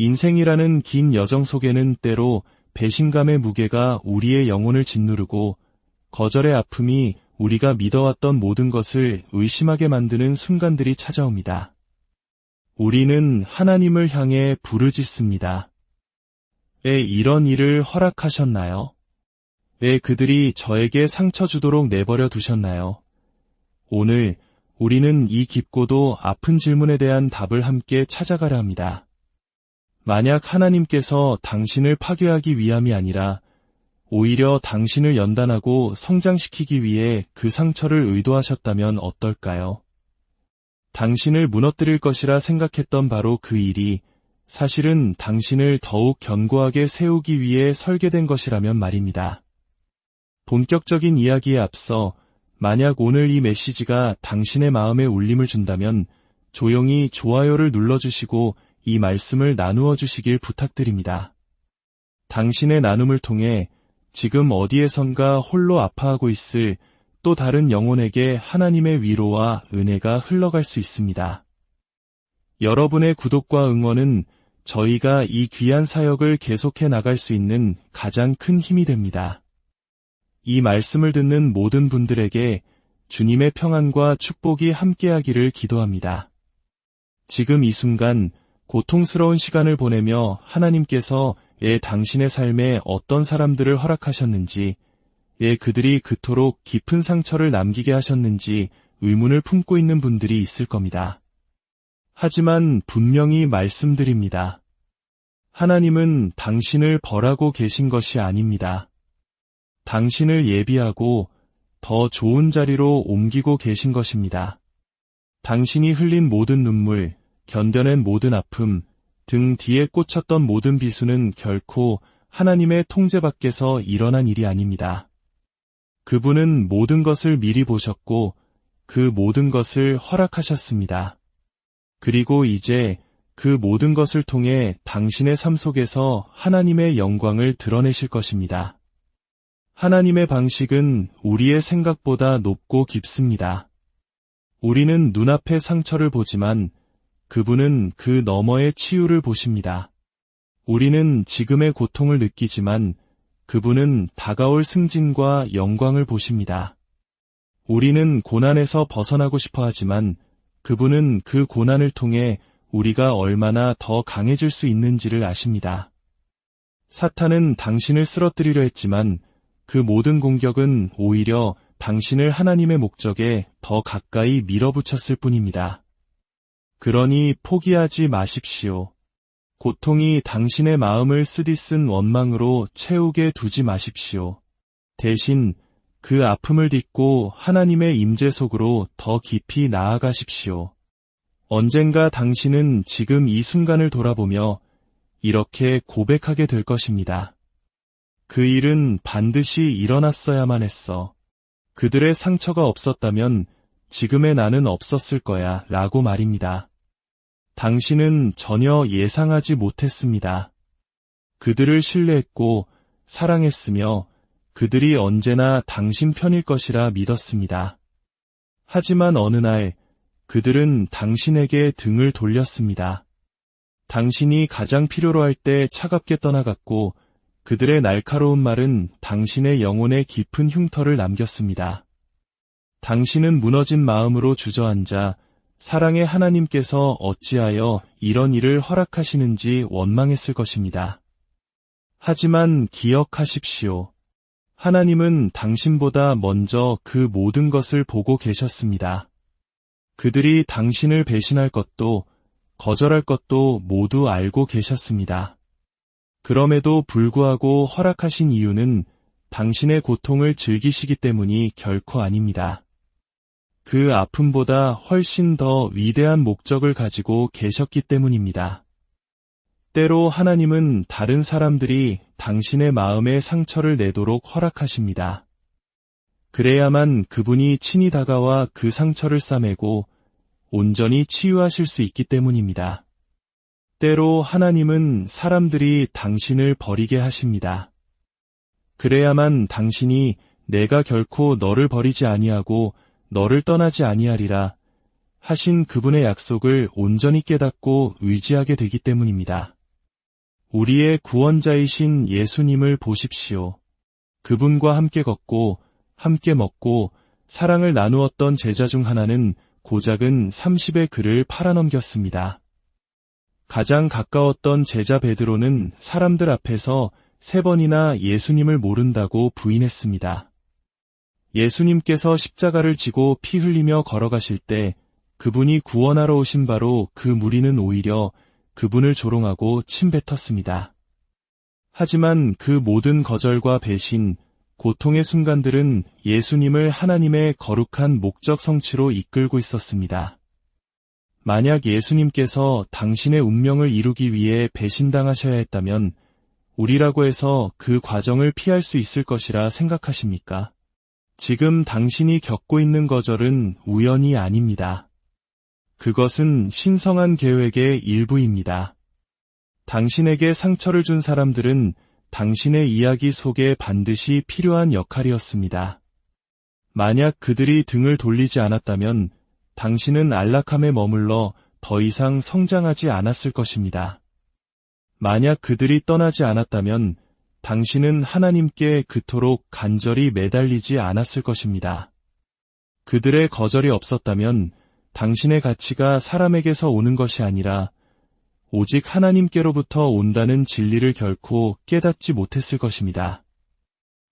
인생이라는 긴 여정 속에는 때로 배신감의 무게가 우리의 영혼을 짓누르고 거절의 아픔이 우리가 믿어왔던 모든 것을 의심하게 만드는 순간들이 찾아옵니다. 우리는 하나님을 향해 부르짖습니다. 왜 이런 일을 허락하셨나요? 왜 그들이 저에게 상처 주도록 내버려 두셨나요? 오늘 우리는 이 깊고도 아픈 질문에 대한 답을 함께 찾아가려 합니다. 만약 하나님께서 당신을 파괴하기 위함이 아니라 오히려 당신을 연단하고 성장시키기 위해 그 상처를 의도하셨다면 어떨까요? 당신을 무너뜨릴 것이라 생각했던 바로 그 일이 사실은 당신을 더욱 견고하게 세우기 위해 설계된 것이라면 말입니다. 본격적인 이야기에 앞서 만약 오늘 이 메시지가 당신의 마음에 울림을 준다면 조용히 좋아요를 눌러주시고 이 말씀을 나누어 주시길 부탁드립니다. 당신의 나눔을 통해 지금 어디에선가 홀로 아파하고 있을 또 다른 영혼에게 하나님의 위로와 은혜가 흘러갈 수 있습니다. 여러분의 구독과 응원은 저희가 이 귀한 사역을 계속해 나갈 수 있는 가장 큰 힘이 됩니다. 이 말씀을 듣는 모든 분들에게 주님의 평안과 축복이 함께하기를 기도합니다. 지금 이 순간 고통스러운 시간을 보내며 하나님께서 당신의 삶에 어떤 사람들을 허락하셨는지, 그들이 그토록 깊은 상처를 남기게 하셨는지 의문을 품고 있는 분들이 있을 겁니다. 하지만 분명히 말씀드립니다. 하나님은 당신을 벌하고 계신 것이 아닙니다. 당신을 예비하고 더 좋은 자리로 옮기고 계신 것입니다. 당신이 흘린 모든 눈물, 견뎌낸 모든 아픔, 등 뒤에 꽂혔던 모든 비수는 결코 하나님의 통제 밖에서 일어난 일이 아닙니다. 그분은 모든 것을 미리 보셨고 그 모든 것을 허락하셨습니다. 그리고 이제 그 모든 것을 통해 당신의 삶 속에서 하나님의 영광을 드러내실 것입니다. 하나님의 방식은 우리의 생각보다 높고 깊습니다. 우리는 눈앞의 상처를 보지만 그분은 그 너머의 치유를 보십니다. 우리는 지금의 고통을 느끼지만 그분은 다가올 승진과 영광을 보십니다. 우리는 고난에서 벗어나고 싶어 하지만 그분은 그 고난을 통해 우리가 얼마나 더 강해질 수 있는지를 아십니다. 사탄은 당신을 쓰러뜨리려 했지만 그 모든 공격은 오히려 당신을 하나님의 목적에 더 가까이 밀어붙였을 뿐입니다. 그러니 포기하지 마십시오. 고통이 당신의 마음을 쓰디쓴 원망으로 채우게 두지 마십시오. 대신 그 아픔을 딛고 하나님의 임재 속으로 더 깊이 나아가십시오. 언젠가 당신은 지금 이 순간을 돌아보며 이렇게 고백하게 될 것입니다. 그 일은 반드시 일어났어야만 했어. 그들의 상처가 없었다면 지금의 나는 없었을 거야 라고 말입니다. 당신은 전혀 예상하지 못했습니다. 그들을 신뢰했고 사랑했으며 그들이 언제나 당신 편일 것이라 믿었습니다. 하지만 어느 날 그들은 당신에게 등을 돌렸습니다. 당신이 가장 필요로 할 때 차갑게 떠나갔고 그들의 날카로운 말은 당신의 영혼에 깊은 흉터를 남겼습니다. 당신은 무너진 마음으로 주저앉아 사랑의 하나님께서 어찌하여 이런 일을 허락하시는지 원망했을 것입니다. 하지만 기억하십시오. 하나님은 당신보다 먼저 그 모든 것을 보고 계셨습니다. 그들이 당신을 배신할 것도 거절할 것도 모두 알고 계셨습니다. 그럼에도 불구하고 허락하신 이유는 당신의 고통을 즐기시기 때문이 결코 아닙니다. 그 아픔보다 훨씬 더 위대한 목적을 가지고 계셨기 때문입니다. 때로 하나님은 다른 사람들이 당신의 마음에 상처를 내도록 허락하십니다. 그래야만 그분이 친히 다가와 그 상처를 싸매고 온전히 치유하실 수 있기 때문입니다. 때로 하나님은 사람들이 당신을 버리게 하십니다. 그래야만 당신이 내가 결코 너를 버리지 아니하고 너를 떠나지 아니하리라 하신 그분의 약속을 온전히 깨닫고 의지하게 되기 때문입니다. 우리의 구원자이신 예수님을 보십시오. 그분과 함께 걷고 함께 먹고 사랑을 나누었던 제자 중 하나는 고작은 30의 글을 팔아넘겼습니다. 가장 가까웠던 제자 베드로는 사람들 앞에서 3번이나 예수님을 모른다고 부인했습니다. 예수님께서 십자가를 지고 피 흘리며 걸어가실 때 그분이 구원하러 오신 바로 그 무리는 오히려 그분을 조롱하고 침뱉었습니다. 하지만 그 모든 거절과 배신, 고통의 순간들은 예수님을 하나님의 거룩한 목적 성취로 이끌고 있었습니다. 만약 예수님께서 당신의 운명을 이루기 위해 배신당하셔야 했다면 우리라고 해서 그 과정을 피할 수 있을 것이라 생각하십니까? 지금 당신이 겪고 있는 거절은 우연이 아닙니다. 그것은 신성한 계획의 일부입니다. 당신에게 상처를 준 사람들은 당신의 이야기 속에 반드시 필요한 역할이었습니다. 만약 그들이 등을 돌리지 않았다면 당신은 안락함에 머물러 더 이상 성장하지 않았을 것입니다. 만약 그들이 떠나지 않았다면 당신은 하나님께 그토록 간절히 매달리지 않았을 것입니다. 그들의 거절이 없었다면 당신의 가치가 사람에게서 오는 것이 아니라 오직 하나님께로부터 온다는 진리를 결코 깨닫지 못했을 것입니다.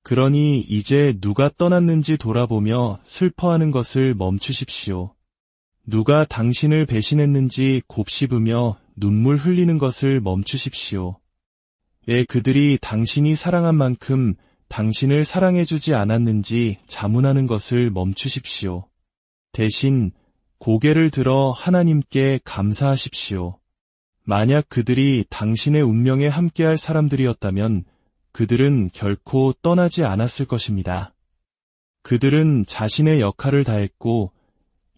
그러니 이제 누가 떠났는지 돌아보며 슬퍼하는 것을 멈추십시오. 누가 당신을 배신했는지 곱씹으며 눈물 흘리는 것을 멈추십시오. 왜 그들이 당신이 사랑한 만큼 당신을 사랑해주지 않았는지 자문하는 것을 멈추십시오. 대신 고개를 들어 하나님께 감사하십시오. 만약 그들이 당신의 운명에 함께할 사람들이었다면 그들은 결코 떠나지 않았을 것입니다. 그들은 자신의 역할을 다했고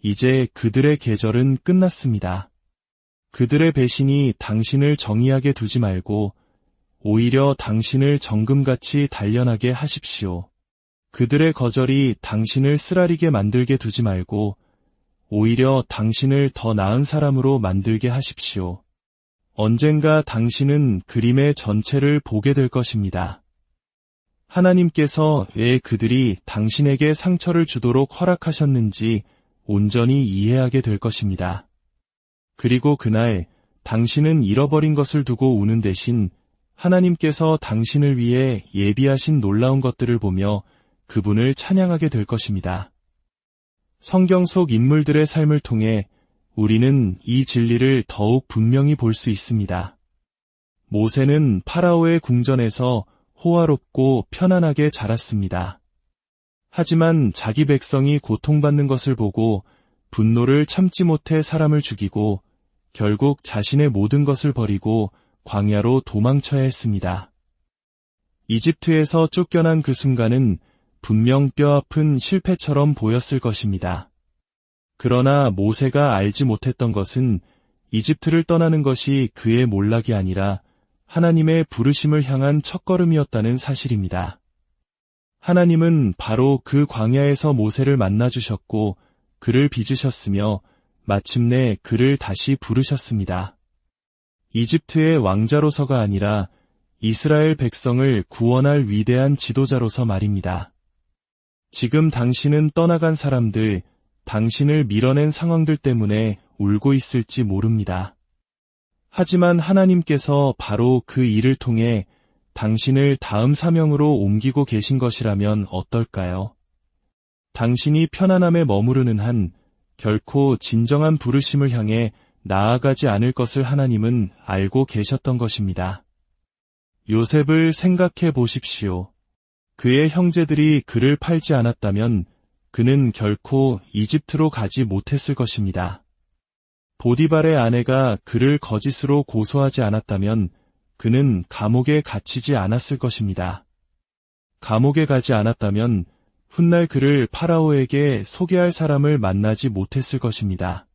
이제 그들의 계절은 끝났습니다. 그들의 배신이 당신을 정의하게 두지 말고 오히려 당신을 정금같이 단련하게 하십시오. 그들의 거절이 당신을 쓰라리게 만들게 두지 말고 오히려 당신을 더 나은 사람으로 만들게 하십시오. 언젠가 당신은 그림의 전체를 보게 될 것입니다. 하나님께서 왜 그들이 당신에게 상처를 주도록 허락하셨는지 온전히 이해하게 될 것입니다. 그리고 그날 당신은 잃어버린 것을 두고 우는 대신 하나님께서 당신을 위해 예비하신 놀라운 것들을 보며 그분을 찬양하게 될 것입니다. 성경 속 인물들의 삶을 통해 우리는 이 진리를 더욱 분명히 볼 수 있습니다. 모세는 파라오의 궁전에서 호화롭고 편안하게 자랐습니다. 하지만 자기 백성이 고통받는 것을 보고 분노를 참지 못해 사람을 죽이고 결국 자신의 모든 것을 버리고 광야로 도망쳐야 했습니다. 이집트에서 쫓겨난 그 순간은 분명 뼈아픈 실패처럼 보였을 것입니다. 그러나 모세가 알지 못했던 것은 이집트를 떠나는 것이 그의 몰락이 아니라 하나님의 부르심을 향한 첫걸음이었다는 사실입니다. 하나님은 바로 그 광야에서 모세를 만나주셨고 그를 빚으셨으며 마침내 그를 다시 부르셨습니다. 이집트의 왕자로서가 아니라 이스라엘 백성을 구원할 위대한 지도자로서 말입니다. 지금 당신은 떠나간 사람들, 당신을 밀어낸 상황들 때문에 울고 있을지 모릅니다. 하지만 하나님께서 바로 그 일을 통해 당신을 다음 사명으로 옮기고 계신 것이라면 어떨까요? 당신이 편안함에 머무르는 한 결코 진정한 부르심을 향해 나아가지 않을 것을 하나님은 알고 계셨던 것입니다. 요셉을 생각해 보십시오. 그의 형제들이 그를 팔지 않았다면 그는 결코 이집트로 가지 못했을 것입니다. 보디발의 아내가 그를 거짓으로 고소하지 않았다면 그는 감옥에 갇히지 않았을 것입니다. 감옥에 가지 않았다면 훗날 그를 파라오에게 소개할 사람을 만나지 못했을 것입니다.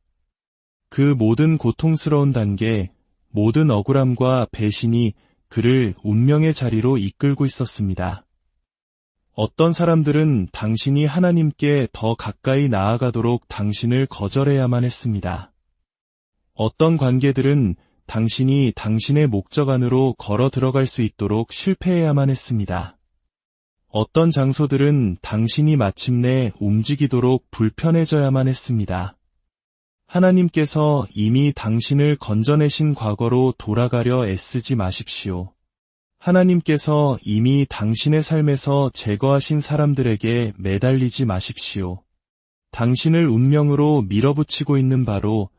그 모든 고통스러운 단계, 모든 억울함과 배신이 그를 운명의 자리로 이끌고 있었습니다. 어떤 사람들은 당신이 하나님께 더 가까이 나아가도록 당신을 거절해야만 했습니다. 어떤 관계들은 당신이 당신의 목적 안으로 걸어 들어갈 수 있도록 실패해야만 했습니다. 어떤 장소들은 당신이 마침내 움직이도록 불편해져야만 했습니다. 하나님께서 이미 당신을 건져내신 과거로 돌아가려 애쓰지 마십시오. 하나님께서 이미 당신의 삶에서 제거하신 사람들에게 매달리지 마십시오. 당신을 운명으로 밀어붙이고 있는 바로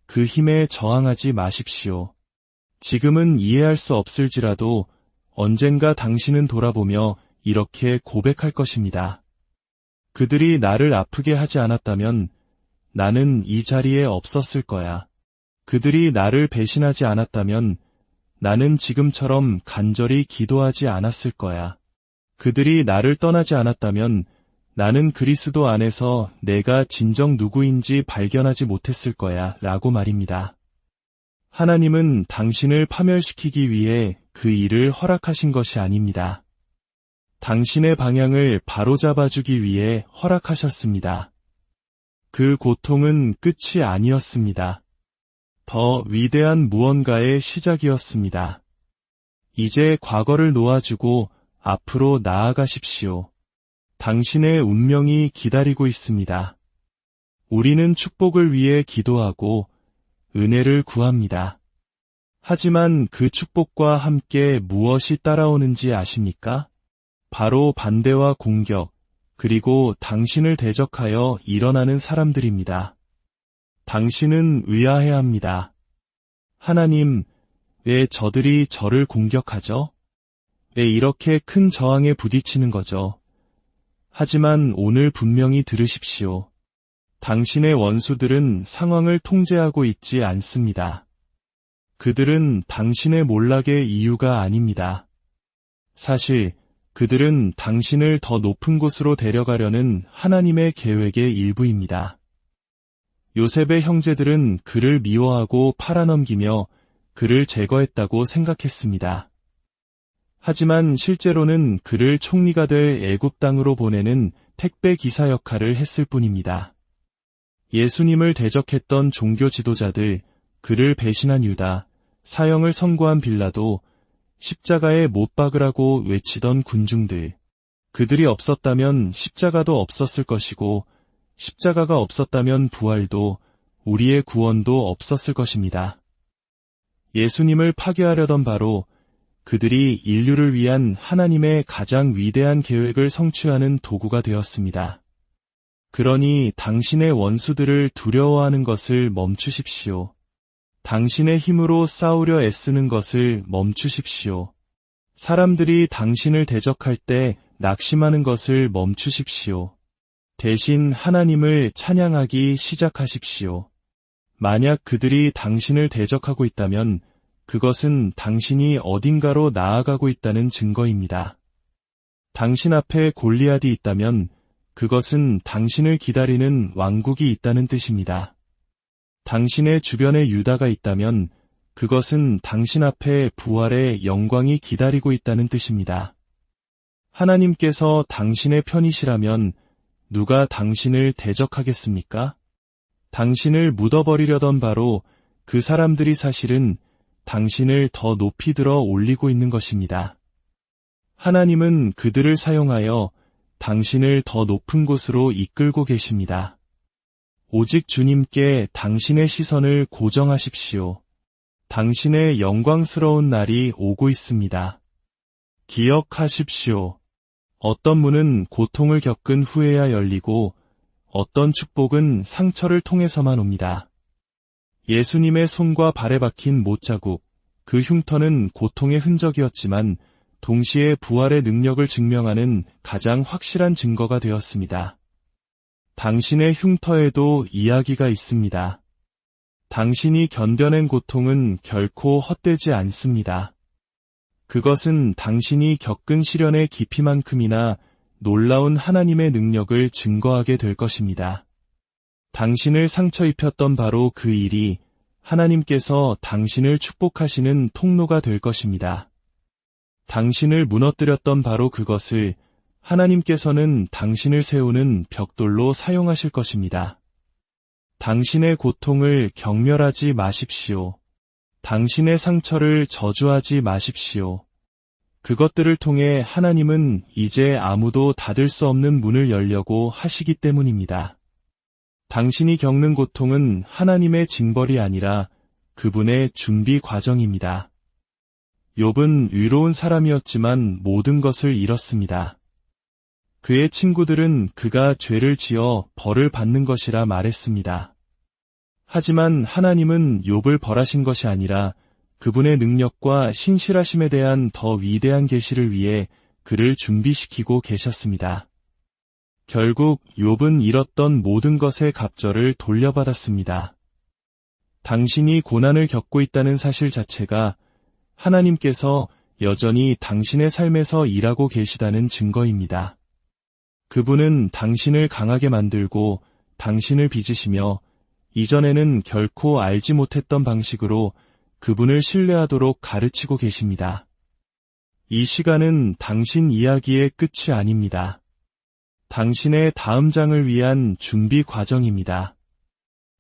그 힘에 저항하지 마십시오. 지금은 이해할 수 없을지라도 언젠가 당신은 돌아보며 이렇게 고백할 것입니다. 그들이 나를 아프게 하지 않았다면 나는 이 자리에 없었을 거야. 그들이 나를 배신하지 않았다면 나는 지금처럼 간절히 기도하지 않았을 거야. 그들이 나를 떠나지 않았다면 나는 그리스도 안에서 내가 진정 누구인지 발견하지 못했을 거야 라고 말입니다. 하나님은 당신을 파멸시키기 위해 그 일을 허락하신 것이 아닙니다. 당신의 방향을 바로잡아주기 위해 허락하셨습니다. 그 고통은 끝이 아니었습니다. 더 위대한 무언가의 시작이었습니다. 이제 과거를 놓아주고 앞으로 나아가십시오. 당신의 운명이 기다리고 있습니다. 우리는 축복을 위해 기도하고 은혜를 구합니다. 하지만 그 축복과 함께 무엇이 따라오는지 아십니까? 바로 반대와 공격, 그리고 당신을 대적하여 일어나는 사람들입니다. 당신은 의아해합니다. 하나님, 왜 저들이 저를 공격하죠? 왜 이렇게 큰 저항에 부딪히는 거죠? 하지만 오늘 분명히 들으십시오. 당신의 원수들은 상황을 통제하고 있지 않습니다. 그들은 당신의 몰락의 이유가 아닙니다. 사실 그들은 당신을 더 높은 곳으로 데려가려는 하나님의 계획의 일부입니다. 요셉의 형제들은 그를 미워하고 팔아넘기며 그를 제거했다고 생각했습니다. 하지만 실제로는 그를 총리가 될 애굽 땅으로 보내는 택배 기사 역할을 했을 뿐입니다. 예수님을 대적했던 종교 지도자들, 그를 배신한 유다, 사형을 선고한 빌라도, 십자가에 못 박으라고 외치던 군중들, 그들이 없었다면 십자가도 없었을 것이고 십자가가 없었다면 부활도 우리의 구원도 없었을 것입니다. 예수님을 파괴하려던 바로 그들이 인류를 위한 하나님의 가장 위대한 계획을 성취하는 도구가 되었습니다. 그러니 당신의 원수들을 두려워하는 것을 멈추십시오. 당신의 힘으로 싸우려 애쓰는 것을 멈추십시오. 사람들이 당신을 대적할 때 낙심하는 것을 멈추십시오. 대신 하나님을 찬양하기 시작하십시오. 만약 그들이 당신을 대적하고 있다면 그것은 당신이 어딘가로 나아가고 있다는 증거입니다. 당신 앞에 골리앗이 있다면 그것은 당신을 기다리는 왕국이 있다는 뜻입니다. 당신의 주변에 유다가 있다면 그것은 당신 앞에 부활의 영광이 기다리고 있다는 뜻입니다. 하나님께서 당신의 편이시라면 누가 당신을 대적하겠습니까? 당신을 묻어버리려던 바로 그 사람들이 사실은 당신을 더 높이 들어 올리고 있는 것입니다. 하나님은 그들을 사용하여 당신을 더 높은 곳으로 이끌고 계십니다. 오직 주님께 당신의 시선을 고정하십시오. 당신의 영광스러운 날이 오고 있습니다. 기억하십시오. 어떤 문은 고통을 겪은 후에야 열리고 어떤 축복은 상처를 통해서만 옵니다. 예수님의 손과 발에 박힌 못자국, 그 흉터는 고통의 흔적이었지만 동시에 부활의 능력을 증명하는 가장 확실한 증거가 되었습니다. 당신의 흉터에도 이야기가 있습니다. 당신이 견뎌낸 고통은 결코 헛되지 않습니다. 그것은 당신이 겪은 시련의 깊이만큼이나 놀라운 하나님의 능력을 증거하게 될 것입니다. 당신을 상처 입혔던 바로 그 일이 하나님께서 당신을 축복하시는 통로가 될 것입니다. 당신을 무너뜨렸던 바로 그것을 하나님께서는 당신을 세우는 벽돌로 사용하실 것입니다. 당신의 고통을 경멸하지 마십시오. 당신의 상처를 저주하지 마십시오. 그것들을 통해 하나님은 이제 아무도 닫을 수 없는 문을 열려고 하시기 때문입니다. 당신이 겪는 고통은 하나님의 징벌이 아니라 그분의 준비 과정입니다. 욥은 의로운 사람이었지만 모든 것을 잃었습니다. 그의 친구들은 그가 죄를 지어 벌을 받는 것이라 말했습니다. 하지만 하나님은 욥을 벌하신 것이 아니라 그분의 능력과 신실하심에 대한 더 위대한 계시를 위해 그를 준비시키고 계셨습니다. 결국 욥은 잃었던 모든 것의 갑절을 돌려받았습니다. 당신이 고난을 겪고 있다는 사실 자체가 하나님께서 여전히 당신의 삶에서 일하고 계시다는 증거입니다. 그분은 당신을 강하게 만들고 당신을 빚으시며 이전에는 결코 알지 못했던 방식으로 그분을 신뢰하도록 가르치고 계십니다. 이 시간은 당신 이야기의 끝이 아닙니다. 당신의 다음 장을 위한 준비 과정입니다.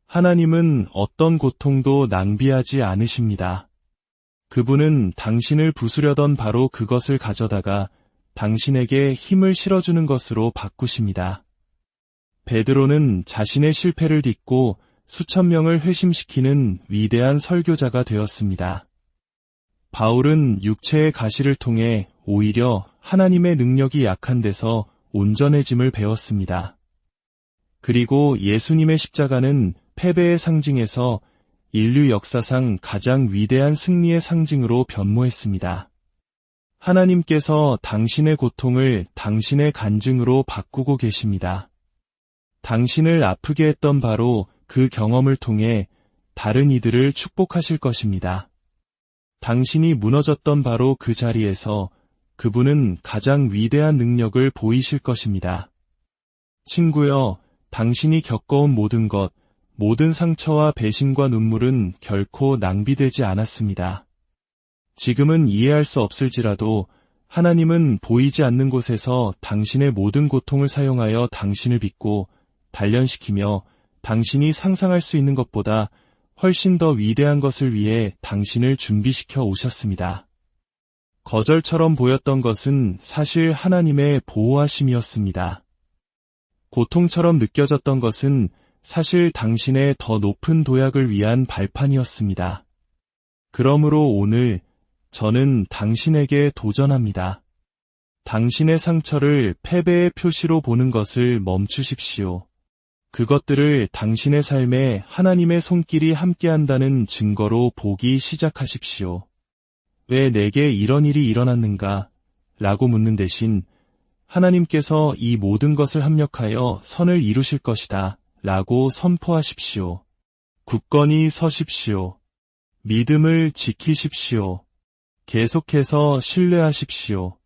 하나님은 어떤 고통도 낭비하지 않으십니다. 그분은 당신을 부수려던 바로 그것을 가져다가 당신에게 힘을 실어주는 것으로 바꾸십니다. 베드로는 자신의 실패를 딛고 수천 명을 회심시키는 위대한 설교자가 되었습니다. 바울은 육체의 가시를 통해 오히려 하나님의 능력이 약한 데서 온전해짐을 배웠습니다. 그리고 예수님의 십자가는 패배의 상징에서 인류 역사상 가장 위대한 승리의 상징으로 변모했습니다. 하나님께서 당신의 고통을 당신의 간증으로 바꾸고 계십니다. 당신을 아프게 했던 바로 그 경험을 통해 다른 이들을 축복하실 것입니다. 당신이 무너졌던 바로 그 자리에서 그분은 가장 위대한 능력을 보이실 것입니다. 친구여, 당신이 겪어온 모든 것, 모든 상처와 배신과 눈물은 결코 낭비되지 않았습니다. 지금은 이해할 수 없을지라도 하나님은 보이지 않는 곳에서 당신의 모든 고통을 사용하여 당신을 빚고 단련시키며 당신이 상상할 수 있는 것보다 훨씬 더 위대한 것을 위해 당신을 준비시켜 오셨습니다. 거절처럼 보였던 것은 사실 하나님의 보호하심이었습니다. 고통처럼 느껴졌던 것은 사실 당신의 더 높은 도약을 위한 발판이었습니다. 그러므로 오늘 저는 당신에게 도전합니다. 당신의 상처를 패배의 표시로 보는 것을 멈추십시오. 그것들을 당신의 삶에 하나님의 손길이 함께한다는 증거로 보기 시작하십시오. 왜 내게 이런 일이 일어났는가? 라고 묻는 대신 하나님께서 이 모든 것을 합력하여 선을 이루실 것이다. 라고 선포하십시오. 굳건히 서십시오. 믿음을 지키십시오. 계속해서 신뢰하십시오.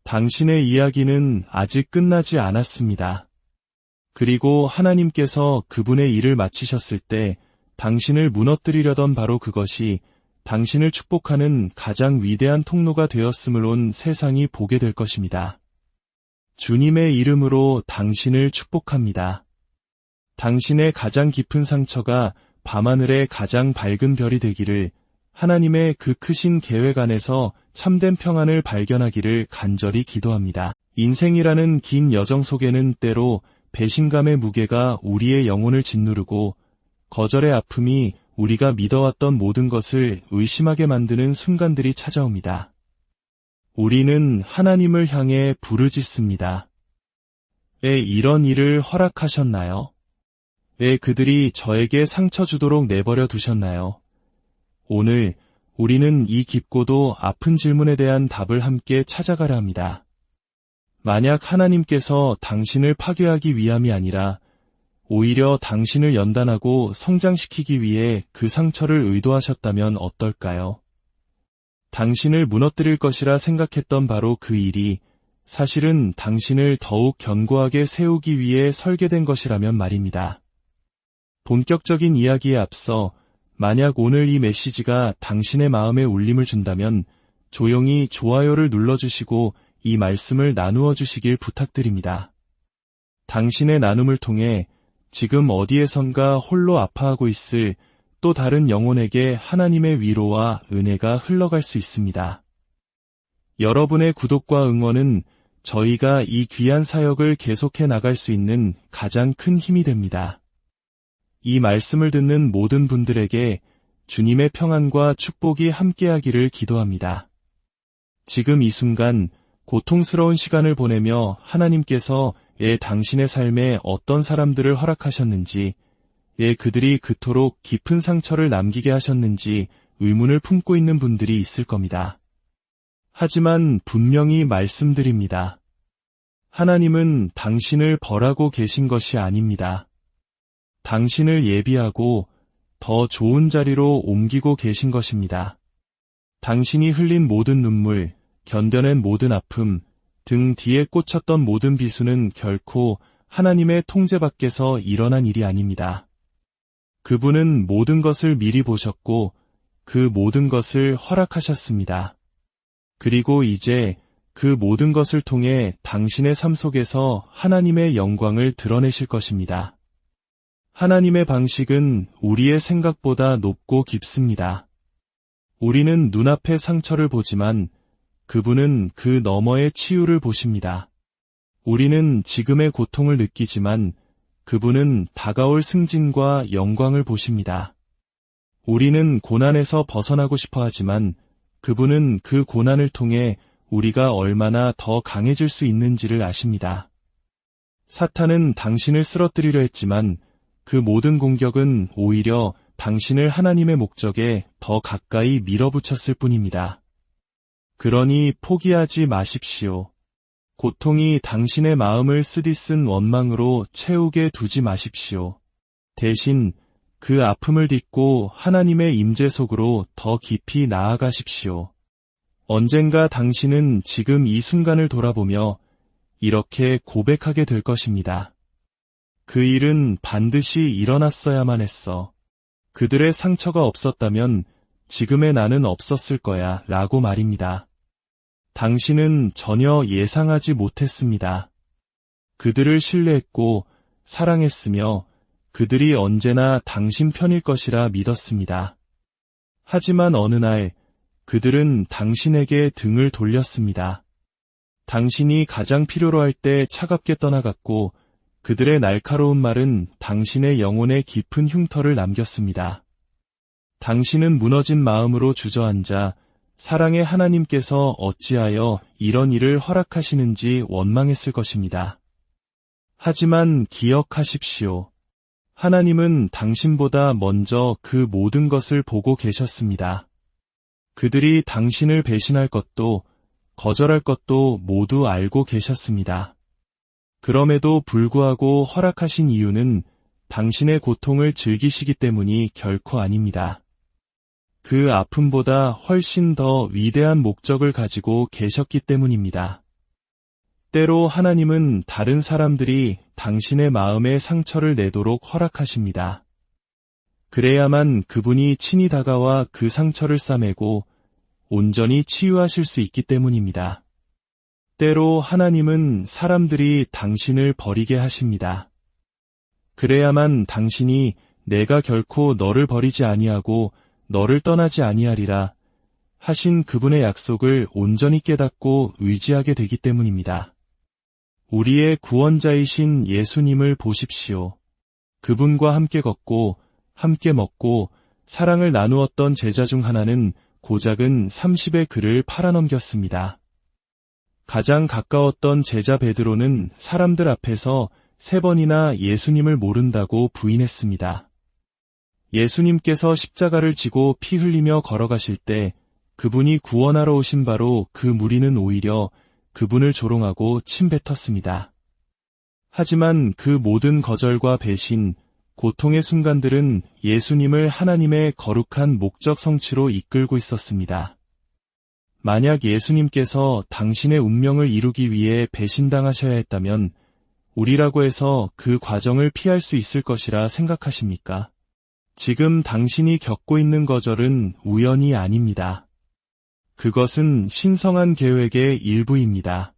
당신의 이야기는 아직 끝나지 않았습니다. 그리고 하나님께서 그분의 일을 마치셨을 때 당신을 무너뜨리려던 바로 그것이 당신을 축복하는 가장 위대한 통로가 되었음을 온 세상이 보게 될 것입니다. 주님의 이름으로 당신을 축복합니다. 당신의 가장 깊은 상처가 밤하늘의 가장 밝은 별이 되기를, 하나님의 그 크신 계획 안에서 참된 평안을 발견하기를 간절히 기도합니다. 인생이라는 긴 여정 속에는 때로 배신감의 무게가 우리의 영혼을 짓누르고 거절의 아픔이 우리가 믿어왔던 모든 것을 의심하게 만드는 순간들이 찾아옵니다. 우리는 하나님을 향해 부르짖습니다. 왜 이런 일을 허락하셨나요? 왜 그들이 저에게 상처 주도록 내버려 두셨나요? 오늘 우리는 이 깊고도 아픈 질문에 대한 답을 함께 찾아가려 합니다. 만약 하나님께서 당신을 파괴하기 위함이 아니라 오히려 당신을 연단하고 성장시키기 위해 그 상처를 의도하셨다면 어떨까요? 당신을 무너뜨릴 것이라 생각했던 바로 그 일이 사실은 당신을 더욱 견고하게 세우기 위해 설계된 것이라면 말입니다. 본격적인 이야기에 앞서 만약 오늘 이 메시지가 당신의 마음에 울림을 준다면 조용히 좋아요를 눌러주시고 이 말씀을 나누어 주시길 부탁드립니다. 당신의 나눔을 통해 지금 어디에선가 홀로 아파하고 있을 또 다른 영혼에게 하나님의 위로와 은혜가 흘러갈 수 있습니다. 여러분의 구독과 응원은 저희가 이 귀한 사역을 계속해 나갈 수 있는 가장 큰 힘이 됩니다. 이 말씀을 듣는 모든 분들에게 주님의 평안과 축복이 함께하기를 기도합니다. 지금 이 순간 고통스러운 시간을 보내며 하나님께서 당신의 삶에 어떤 사람들을 허락하셨는지, 그들이 그토록 깊은 상처를 남기게 하셨는지 의문을 품고 있는 분들이 있을 겁니다. 하지만 분명히 말씀드립니다. 하나님은 당신을 벌하고 계신 것이 아닙니다. 당신을 예비하고 더 좋은 자리로 옮기고 계신 것입니다. 당신이 흘린 모든 눈물, 견뎌낸 모든 아픔, 등 뒤에 꽂혔던 모든 비수는 결코 하나님의 통제 밖에서 일어난 일이 아닙니다. 그분은 모든 것을 미리 보셨고 그 모든 것을 허락하셨습니다. 그리고 이제 그 모든 것을 통해 당신의 삶 속에서 하나님의 영광을 드러내실 것입니다. 하나님의 방식은 우리의 생각보다 높고 깊습니다. 우리는 눈앞의 상처를 보지만 그분은 그 너머의 치유를 보십니다. 우리는 지금의 고통을 느끼지만 그분은 다가올 승진과 영광을 보십니다. 우리는 고난에서 벗어나고 싶어 하지만 그분은 그 고난을 통해 우리가 얼마나 더 강해질 수 있는지를 아십니다. 사탄은 당신을 쓰러뜨리려 했지만 그 모든 공격은 오히려 당신을 하나님의 목적에 더 가까이 밀어붙였을 뿐입니다. 그러니 포기하지 마십시오. 고통이 당신의 마음을 쓰디쓴 원망으로 채우게 두지 마십시오. 대신 그 아픔을 딛고 하나님의 임재 속으로 더 깊이 나아가십시오. 언젠가 당신은 지금 이 순간을 돌아보며 이렇게 고백하게 될 것입니다. 그 일은 반드시 일어났어야만 했어. 그들의 상처가 없었다면 지금의 나는 없었을 거야 라고 말입니다. 당신은 전혀 예상하지 못했습니다. 그들을 신뢰했고 사랑했으며 그들이 언제나 당신 편일 것이라 믿었습니다. 하지만 어느 날 그들은 당신에게 등을 돌렸습니다. 당신이 가장 필요로 할 때 차갑게 떠나갔고 그들의 날카로운 말은 당신의 영혼에 깊은 흉터를 남겼습니다. 당신은 무너진 마음으로 주저앉아 사랑의 하나님께서 어찌하여 이런 일을 허락하시는지 원망했을 것입니다. 하지만 기억하십시오. 하나님은 당신보다 먼저 그 모든 것을 보고 계셨습니다. 그들이 당신을 배신할 것도 거절할 것도 모두 알고 계셨습니다. 그럼에도 불구하고 허락하신 이유는 당신의 고통을 즐기시기 때문이 결코 아닙니다. 그 아픔보다 훨씬 더 위대한 목적을 가지고 계셨기 때문입니다. 때로 하나님은 다른 사람들이 당신의 마음에 상처를 내도록 허락하십니다. 그래야만 그분이 친히 다가와 그 상처를 싸매고 온전히 치유하실 수 있기 때문입니다. 때로 하나님은 사람들이 당신을 버리게 하십니다. 그래야만 당신이 내가 결코 너를 버리지 아니하고 너를 떠나지 아니하리라 하신 그분의 약속을 온전히 깨닫고 의지하게 되기 때문입니다. 우리의 구원자이신 예수님을 보십시오. 그분과 함께 걷고 함께 먹고 사랑을 나누었던 제자 중 하나는 고작은 30의 글을 팔아넘겼습니다. 가장 가까웠던 제자 베드로는 사람들 앞에서 3번이나 예수님을 모른다고 부인했습니다. 예수님께서 십자가를 지고 피 흘리며 걸어가실 때 그분이 구원하러 오신 바로 그 무리는 오히려 그분을 조롱하고 침뱉었습니다. 하지만 그 모든 거절과 배신, 고통의 순간들은 예수님을 하나님의 거룩한 목적 성취로 이끌고 있었습니다. 만약 예수님께서 당신의 운명을 이루기 위해 배신당하셔야 했다면 우리라고 해서 그 과정을 피할 수 있을 것이라 생각하십니까? 지금 당신이 겪고 있는 거절은 우연이 아닙니다. 그것은 신성한 계획의 일부입니다.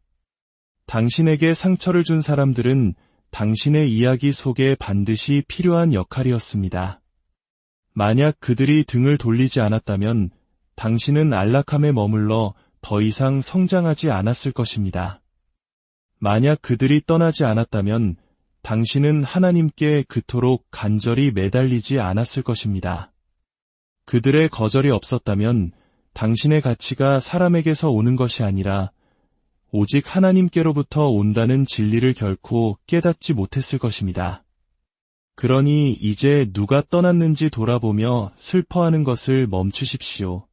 당신에게 상처를 준 사람들은 당신의 이야기 속에 반드시 필요한 역할이었습니다. 만약 그들이 등을 돌리지 않았다면 당신은 안락함에 머물러 더 이상 성장하지 않았을 것입니다. 만약 그들이 떠나지 않았다면 당신은 하나님께 그토록 간절히 매달리지 않았을 것입니다. 그들의 거절이 없었다면 당신의 가치가 사람에게서 오는 것이 아니라 오직 하나님께로부터 온다는 진리를 결코 깨닫지 못했을 것입니다. 그러니 이제 누가 떠났는지 돌아보며 슬퍼하는 것을 멈추십시오.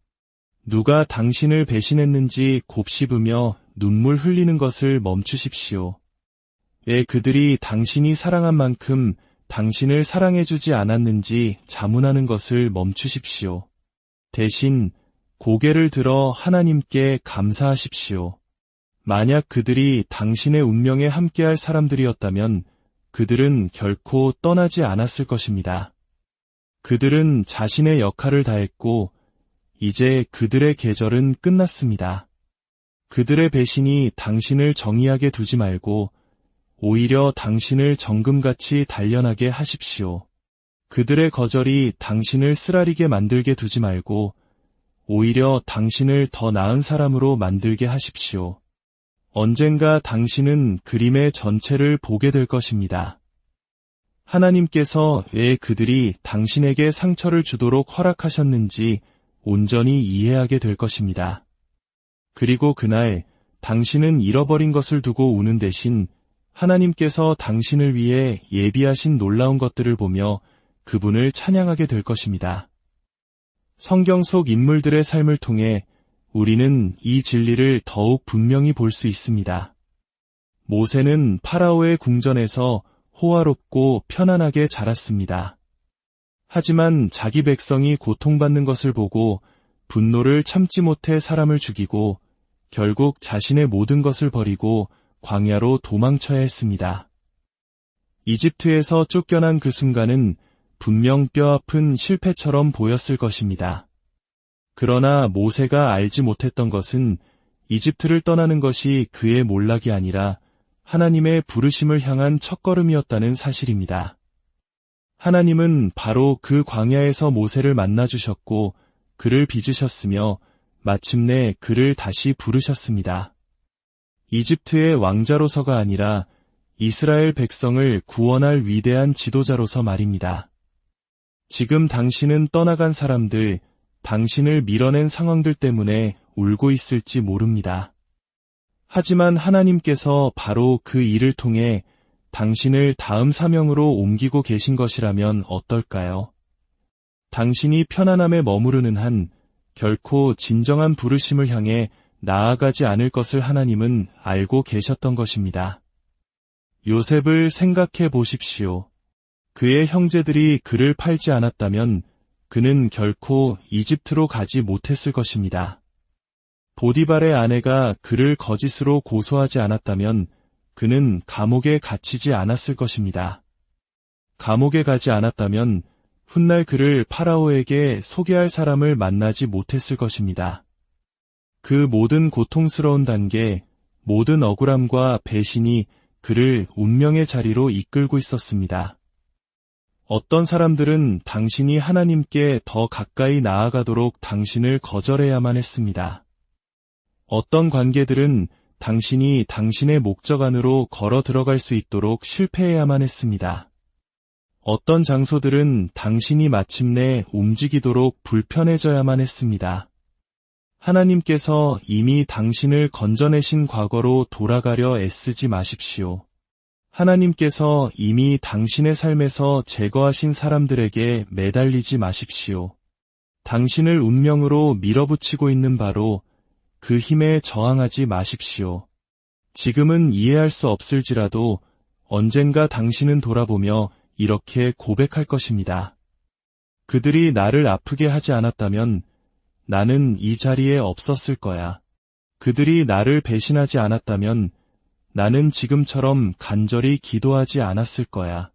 누가 당신을 배신했는지 곱씹으며 눈물 흘리는 것을 멈추십시오. 왜 그들이 당신이 사랑한 만큼 당신을 사랑해주지 않았는지 자문하는 것을 멈추십시오. 대신 고개를 들어 하나님께 감사하십시오. 만약 그들이 당신의 운명에 함께할 사람들이었다면 그들은 결코 떠나지 않았을 것입니다. 그들은 자신의 역할을 다했고 이제 그들의 계절은 끝났습니다. 그들의 배신이 당신을 정의하게 두지 말고 오히려 당신을 정금같이 단련하게 하십시오. 그들의 거절이 당신을 쓰라리게 만들게 두지 말고 오히려 당신을 더 나은 사람으로 만들게 하십시오. 언젠가 당신은 그림의 전체를 보게 될 것입니다. 하나님께서 왜 그들이 당신에게 상처를 주도록 허락하셨는지 온전히 이해하게 될 것입니다. 그리고 그날 당신은 잃어버린 것을 두고 우는 대신 하나님께서 당신을 위해 예비하신 놀라운 것들을 보며 그분을 찬양하게 될 것입니다. 성경 속 인물들의 삶을 통해 우리는 이 진리를 더욱 분명히 볼 수 있습니다. 모세는 파라오의 궁전에서 호화롭고 편안하게 자랐습니다. 하지만 자기 백성이 고통받는 것을 보고 분노를 참지 못해 사람을 죽이고 결국 자신의 모든 것을 버리고 광야로 도망쳐야 했습니다. 이집트에서 쫓겨난 그 순간은 분명 뼈아픈 실패처럼 보였을 것입니다. 그러나 모세가 알지 못했던 것은 이집트를 떠나는 것이 그의 몰락이 아니라 하나님의 부르심을 향한 첫걸음이었다는 사실입니다. 하나님은 바로 그 광야에서 모세를 만나주셨고 그를 빚으셨으며 마침내 그를 다시 부르셨습니다. 이집트의 왕자로서가 아니라 이스라엘 백성을 구원할 위대한 지도자로서 말입니다. 지금 당신은 떠나간 사람들, 당신을 밀어낸 상황들 때문에 울고 있을지 모릅니다. 하지만 하나님께서 바로 그 일을 통해 당신을 다음 사명으로 옮기고 계신 것이라면 어떨까요? 당신이 편안함에 머무르는 한 결코 진정한 부르심을 향해 나아가지 않을 것을 하나님은 알고 계셨던 것입니다. 요셉을 생각해 보십시오. 그의 형제들이 그를 팔지 않았다면 그는 결코 이집트로 가지 못했을 것입니다. 보디발의 아내가 그를 거짓으로 고소하지 않았다면 그는 감옥에 갇히지 않았을 것입니다. 감옥에 가지 않았다면 훗날 그를 파라오에게 소개할 사람을 만나지 못했을 것입니다. 그 모든 고통스러운 단계, 모든 억울함과 배신이 그를 운명의 자리로 이끌고 있었습니다. 어떤 사람들은 당신이 하나님께 더 가까이 나아가도록 당신을 거절해야만 했습니다. 어떤 관계들은 당신이 당신의 목적 안으로 걸어 들어갈 수 있도록 실패해야만 했습니다. 어떤 장소들은 당신이 마침내 움직이도록 불편해져야만 했습니다. 하나님께서 이미 당신을 건져내신 과거로 돌아가려 애쓰지 마십시오. 하나님께서 이미 당신의 삶에서 제거하신 사람들에게 매달리지 마십시오. 당신을 운명으로 밀어붙이고 있는 바로 그 힘에 저항하지 마십시오. 지금은 이해할 수 없을지라도 언젠가 당신은 돌아보며 이렇게 고백할 것입니다. 그들이 나를 아프게 하지 않았다면 나는 이 자리에 없었을 거야. 그들이 나를 배신하지 않았다면 나는 지금처럼 간절히 기도하지 않았을 거야.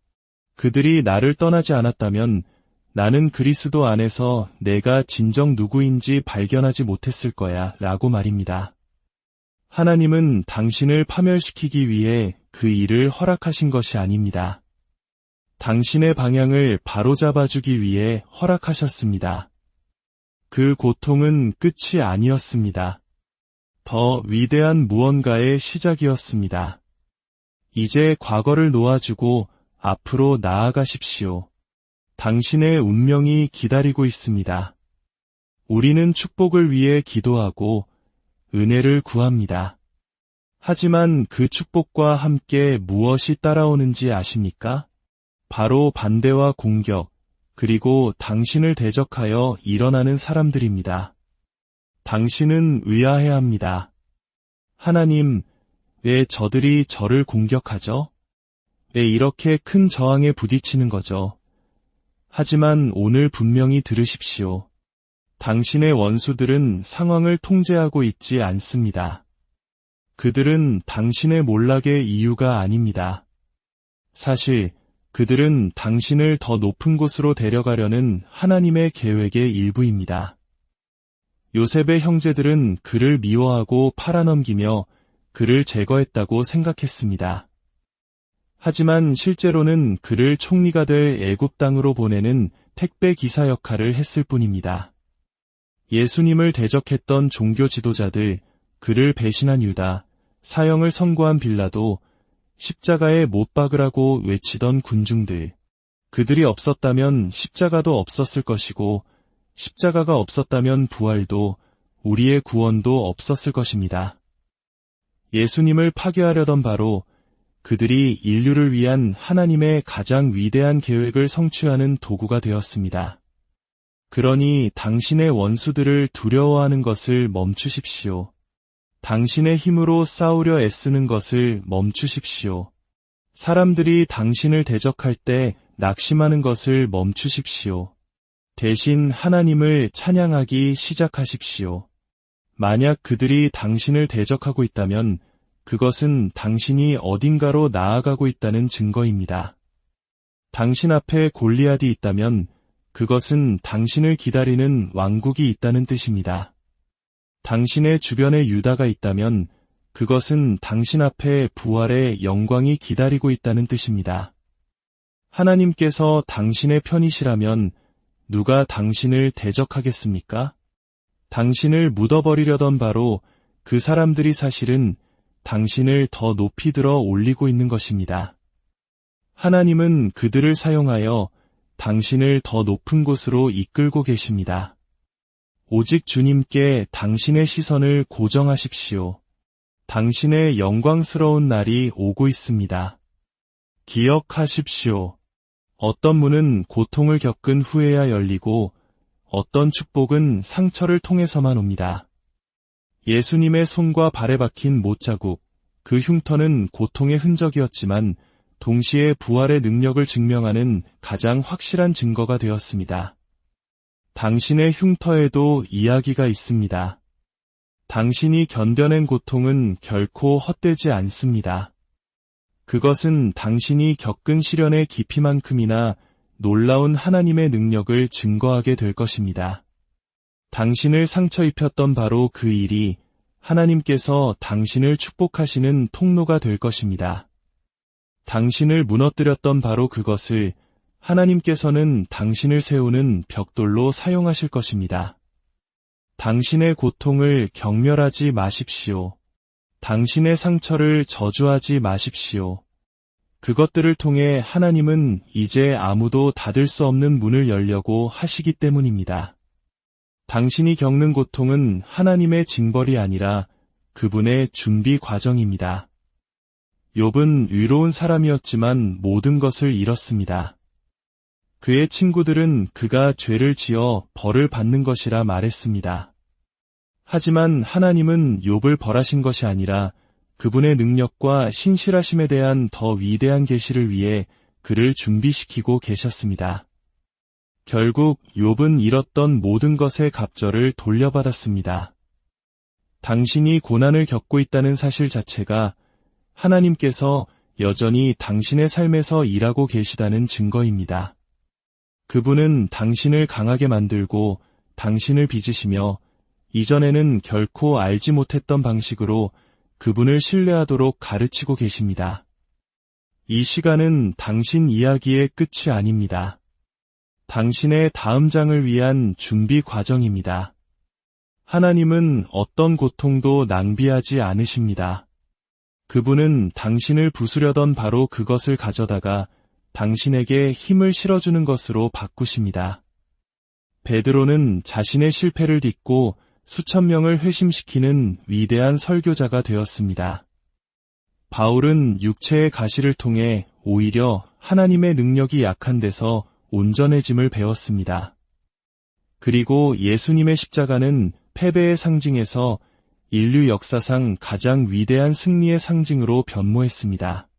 그들이 나를 떠나지 않았다면 나는 그리스도 안에서 내가 진정 누구인지 발견하지 못했을 거야 라고 말입니다. 하나님은 당신을 파멸시키기 위해 그 일을 허락하신 것이 아닙니다. 당신의 방향을 바로잡아주기 위해 허락하셨습니다. 그 고통은 끝이 아니었습니다. 더 위대한 무언가의 시작이었습니다. 이제 과거를 놓아주고 앞으로 나아가십시오. 당신의 운명이 기다리고 있습니다. 우리는 축복을 위해 기도하고 은혜를 구합니다. 하지만 그 축복과 함께 무엇이 따라오는지 아십니까? 바로 반대와 공격, 그리고 당신을 대적하여 일어나는 사람들입니다. 당신은 의아해합니다. 하나님, 왜 저들이 저를 공격하죠? 왜 이렇게 큰 저항에 부딪히는 거죠? 하지만 오늘 분명히 들으십시오. 당신의 원수들은 상황을 통제하고 있지 않습니다. 그들은 당신의 몰락의 이유가 아닙니다. 사실 그들은 당신을 더 높은 곳으로 데려가려는 하나님의 계획의 일부입니다. 요셉의 형제들은 그를 미워하고 팔아넘기며 그를 제거했다고 생각했습니다. 하지만 실제로는 그를 총리가 될 애굽 땅으로 보내는 택배 기사 역할을 했을 뿐입니다. 예수님을 대적했던 종교 지도자들, 그를 배신한 유다, 사형을 선고한 빌라도, 십자가에 못 박으라고 외치던 군중들, 그들이 없었다면 십자가도 없었을 것이고 십자가가 없었다면 부활도 우리의 구원도 없었을 것입니다. 예수님을 파괴하려던 바로 그들이 인류를 위한 하나님의 가장 위대한 계획을 성취하는 도구가 되었습니다. 그러니 당신의 원수들을 두려워하는 것을 멈추십시오. 당신의 힘으로 싸우려 애쓰는 것을 멈추십시오. 사람들이 당신을 대적할 때 낙심하는 것을 멈추십시오. 대신 하나님을 찬양하기 시작하십시오. 만약 그들이 당신을 대적하고 있다면 그것은 당신이 어딘가로 나아가고 있다는 증거입니다. 당신 앞에 골리앗이 있다면 그것은 당신을 기다리는 왕국이 있다는 뜻입니다. 당신의 주변에 유다가 있다면 그것은 당신 앞에 부활의 영광이 기다리고 있다는 뜻입니다. 하나님께서 당신의 편이시라면 누가 당신을 대적하겠습니까? 당신을 묻어버리려던 바로 그 사람들이 사실은 당신을 더 높이 들어 올리고 있는 것입니다. 하나님은 그들을 사용하여 당신을 더 높은 곳으로 이끌고 계십니다. 오직 주님께 당신의 시선을 고정하십시오. 당신의 영광스러운 날이 오고 있습니다. 기억하십시오. 어떤 문은 고통을 겪은 후에야 열리고 어떤 축복은 상처를 통해서만 옵니다. 예수님의 손과 발에 박힌 못자국, 그 흉터는 고통의 흔적이었지만 동시에 부활의 능력을 증명하는 가장 확실한 증거가 되었습니다. 당신의 흉터에도 이야기가 있습니다. 당신이 견뎌낸 고통은 결코 헛되지 않습니다. 그것은 당신이 겪은 시련의 깊이만큼이나 놀라운 하나님의 능력을 증거하게 될 것입니다. 당신을 상처 입혔던 바로 그 일이 하나님께서 당신을 축복하시는 통로가 될 것입니다. 당신을 무너뜨렸던 바로 그것을 하나님께서는 당신을 세우는 벽돌로 사용하실 것입니다. 당신의 고통을 경멸하지 마십시오. 당신의 상처를 저주하지 마십시오. 그것들을 통해 하나님은 이제 아무도 닫을 수 없는 문을 열려고 하시기 때문입니다. 당신이 겪는 고통은 하나님의 징벌이 아니라 그분의 준비 과정입니다. 욥은 의로운 사람이었지만 모든 것을 잃었습니다. 그의 친구들은 그가 죄를 지어 벌을 받는 것이라 말했습니다. 하지만 하나님은 욥을 벌하신 것이 아니라 그분의 능력과 신실하심에 대한 더 위대한 계시를 위해 그를 준비시키고 계셨습니다. 결국 욥은 잃었던 모든 것의 갑절을 돌려받았습니다. 당신이 고난을 겪고 있다는 사실 자체가 하나님께서 여전히 당신의 삶에서 일하고 계시다는 증거입니다. 그분은 당신을 강하게 만들고 당신을 빚으시며 이전에는 결코 알지 못했던 방식으로 그분을 신뢰하도록 가르치고 계십니다. 이 시간은 당신 이야기의 끝이 아닙니다. 당신의 다음 장을 위한 준비 과정입니다. 하나님은 어떤 고통도 낭비하지 않으십니다. 그분은 당신을 부수려던 바로 그것을 가져다가 당신에게 힘을 실어주는 것으로 바꾸십니다. 베드로는 자신의 실패를 딛고 수천 명을 회심시키는 위대한 설교자가 되었습니다. 바울은 육체의 가시를 통해 오히려 하나님의 능력이 약한 데서 온전해짐을 배웠습니다. 그리고 예수님의 십자가는 패배의 상징에서 인류 역사상 가장 위대한 승리의 상징으로 변모했습니다.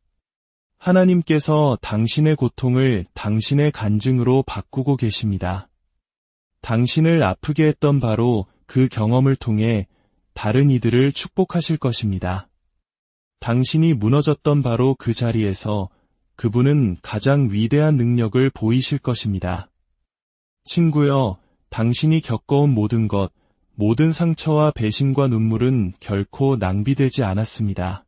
하나님께서 당신의 고통을 당신의 간증으로 바꾸고 계십니다. 당신을 아프게 했던 바로 그 경험을 통해 다른 이들을 축복하실 것입니다. 당신이 무너졌던 바로 그 자리에서 그분은 가장 위대한 능력을 보이실 것입니다. 친구여, 당신이 겪어온 모든 것, 모든 상처와 배신과 눈물은 결코 낭비되지 않았습니다.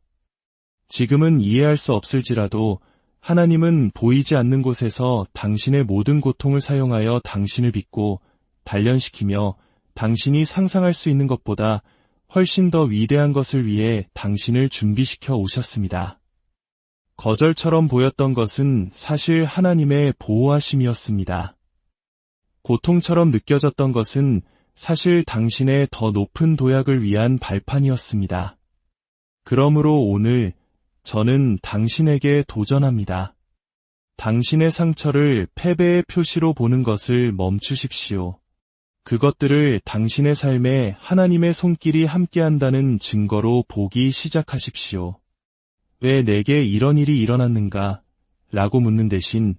지금은 이해할 수 없을지라도 하나님은 보이지 않는 곳에서 당신의 모든 고통을 사용하여 당신을 빚고 단련시키며 당신이 상상할 수 있는 것보다 훨씬 더 위대한 것을 위해 당신을 준비시켜 오셨습니다. 거절처럼 보였던 것은 사실 하나님의 보호하심이었습니다. 고통처럼 느껴졌던 것은 사실 당신의 더 높은 도약을 위한 발판이었습니다. 그러므로 오늘 저는 당신에게 도전합니다. 당신의 상처를 패배의 표시로 보는 것을 멈추십시오. 그것들을 당신의 삶에 하나님의 손길이 함께한다는 증거로 보기 시작하십시오. 왜 내게 이런 일이 일어났는가? 라고 묻는 대신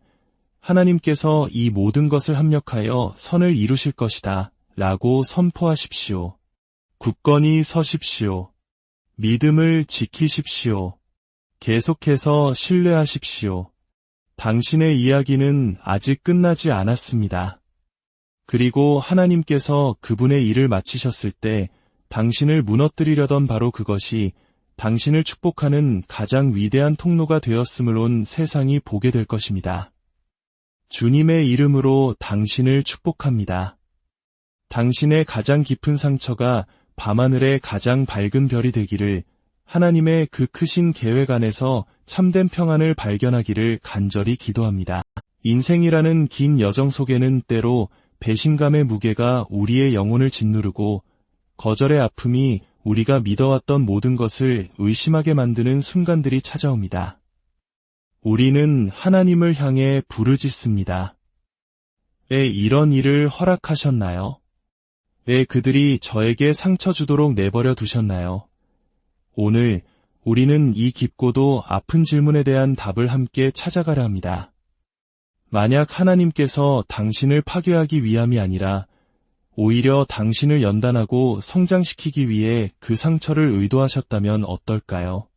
하나님께서 이 모든 것을 합력하여 선을 이루실 것이다. 라고 선포하십시오. 굳건히 서십시오. 믿음을 지키십시오. 계속해서 신뢰하십시오. 당신의 이야기는 아직 끝나지 않았습니다. 그리고 하나님께서 그분의 일을 마치셨을 때 당신을 무너뜨리려던 바로 그것이 당신을 축복하는 가장 위대한 통로가 되었음을 온 세상이 보게 될 것입니다. 주님의 이름으로 당신을 축복합니다. 당신의 가장 깊은 상처가 밤하늘의 가장 밝은 별이 되기를, 하나님의 그 크신 계획 안에서 참된 평안을 발견하기를 간절히 기도합니다. 인생이라는 긴 여정 속에는 때로 배신감의 무게가 우리의 영혼을 짓누르고 거절의 아픔이 우리가 믿어왔던 모든 것을 의심하게 만드는 순간들이 찾아옵니다. 우리는 하나님을 향해 부르짖습니다. 왜 이런 일을 허락하셨나요? 왜 그들이 저에게 상처 주도록 내버려 두셨나요? 오늘 우리는 이 깊고도 아픈 질문에 대한 답을 함께 찾아가려 합니다. 만약 하나님께서 당신을 파괴하기 위함이 아니라 오히려 당신을 연단하고 성장시키기 위해 그 상처를 의도하셨다면 어떨까요?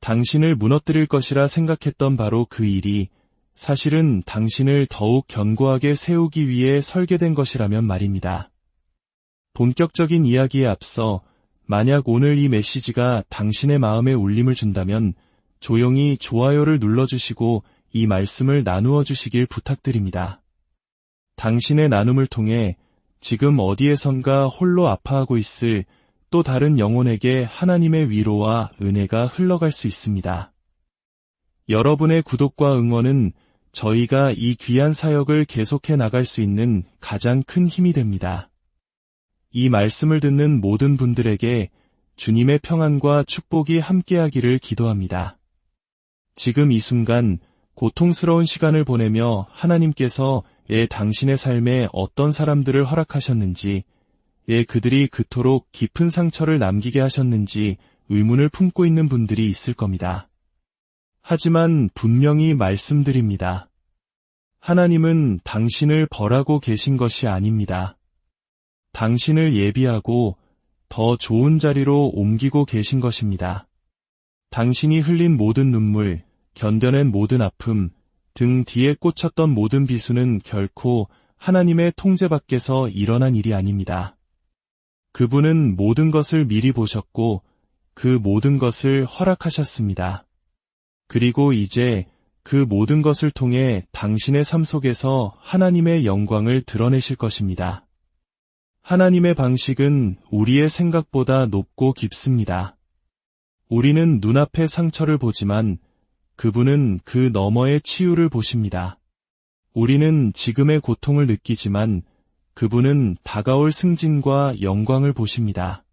당신을 무너뜨릴 것이라 생각했던 바로 그 일이 사실은 당신을 더욱 견고하게 세우기 위해 설계된 것이라면 말입니다. 본격적인 이야기에 앞서 만약 오늘 이 메시지가 당신의 마음에 울림을 준다면 조용히 좋아요를 눌러주시고 이 말씀을 나누어 주시길 부탁드립니다. 당신의 나눔을 통해 지금 어디에선가 홀로 아파하고 있을 또 다른 영혼에게 하나님의 위로와 은혜가 흘러갈 수 있습니다. 여러분의 구독과 응원은 저희가 이 귀한 사역을 계속해 나갈 수 있는 가장 큰 힘이 됩니다. 이 말씀을 듣는 모든 분들에게 주님의 평안과 축복이 함께하기를 기도합니다. 지금 이 순간 고통스러운 시간을 보내며 하나님께서 왜 당신의 삶에 어떤 사람들을 허락하셨는지, 왜 그들이 그토록 깊은 상처를 남기게 하셨는지 의문을 품고 있는 분들이 있을 겁니다. 하지만 분명히 말씀드립니다. 하나님은 당신을 벌하고 계신 것이 아닙니다. 당신을 예비하고 더 좋은 자리로 옮기고 계신 것입니다. 당신이 흘린 모든 눈물, 견뎌낸 모든 아픔, 등 뒤에 꽂혔던 모든 비수는 결코 하나님의 통제 밖에서 일어난 일이 아닙니다. 그분은 모든 것을 미리 보셨고 그 모든 것을 허락하셨습니다. 그리고 이제 그 모든 것을 통해 당신의 삶 속에서 하나님의 영광을 드러내실 것입니다. 하나님의 방식은 우리의 생각보다 높고 깊습니다. 우리는 눈앞의 상처를 보지만 그분은 그 너머의 치유를 보십니다. 우리는 지금의 고통을 느끼지만 그분은 다가올 승진과 영광을 보십니다.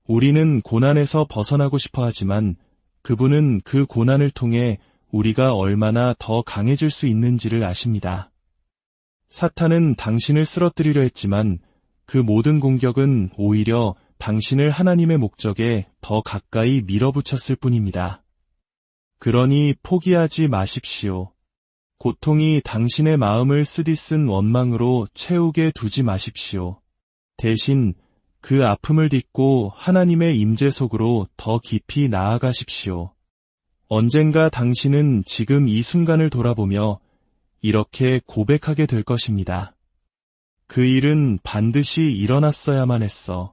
우리는 고난에서 벗어나고 싶어 하지만 그분은 그 고난을 통해 우리가 얼마나 더 강해질 수 있는지를 아십니다. 사탄은 당신을 쓰러뜨리려 했지만 그 모든 공격은 오히려 당신을 하나님의 목적에 더 가까이 밀어붙였을 뿐입니다. 그러니 포기하지 마십시오. 고통이 당신의 마음을 쓰디쓴 원망으로 채우게 두지 마십시오. 대신 그 아픔을 딛고 하나님의 임재 속으로 더 깊이 나아가십시오. 언젠가 당신은 지금 이 순간을 돌아보며 이렇게 고백하게 될 것입니다. 그 일은 반드시 일어났어야만 했어.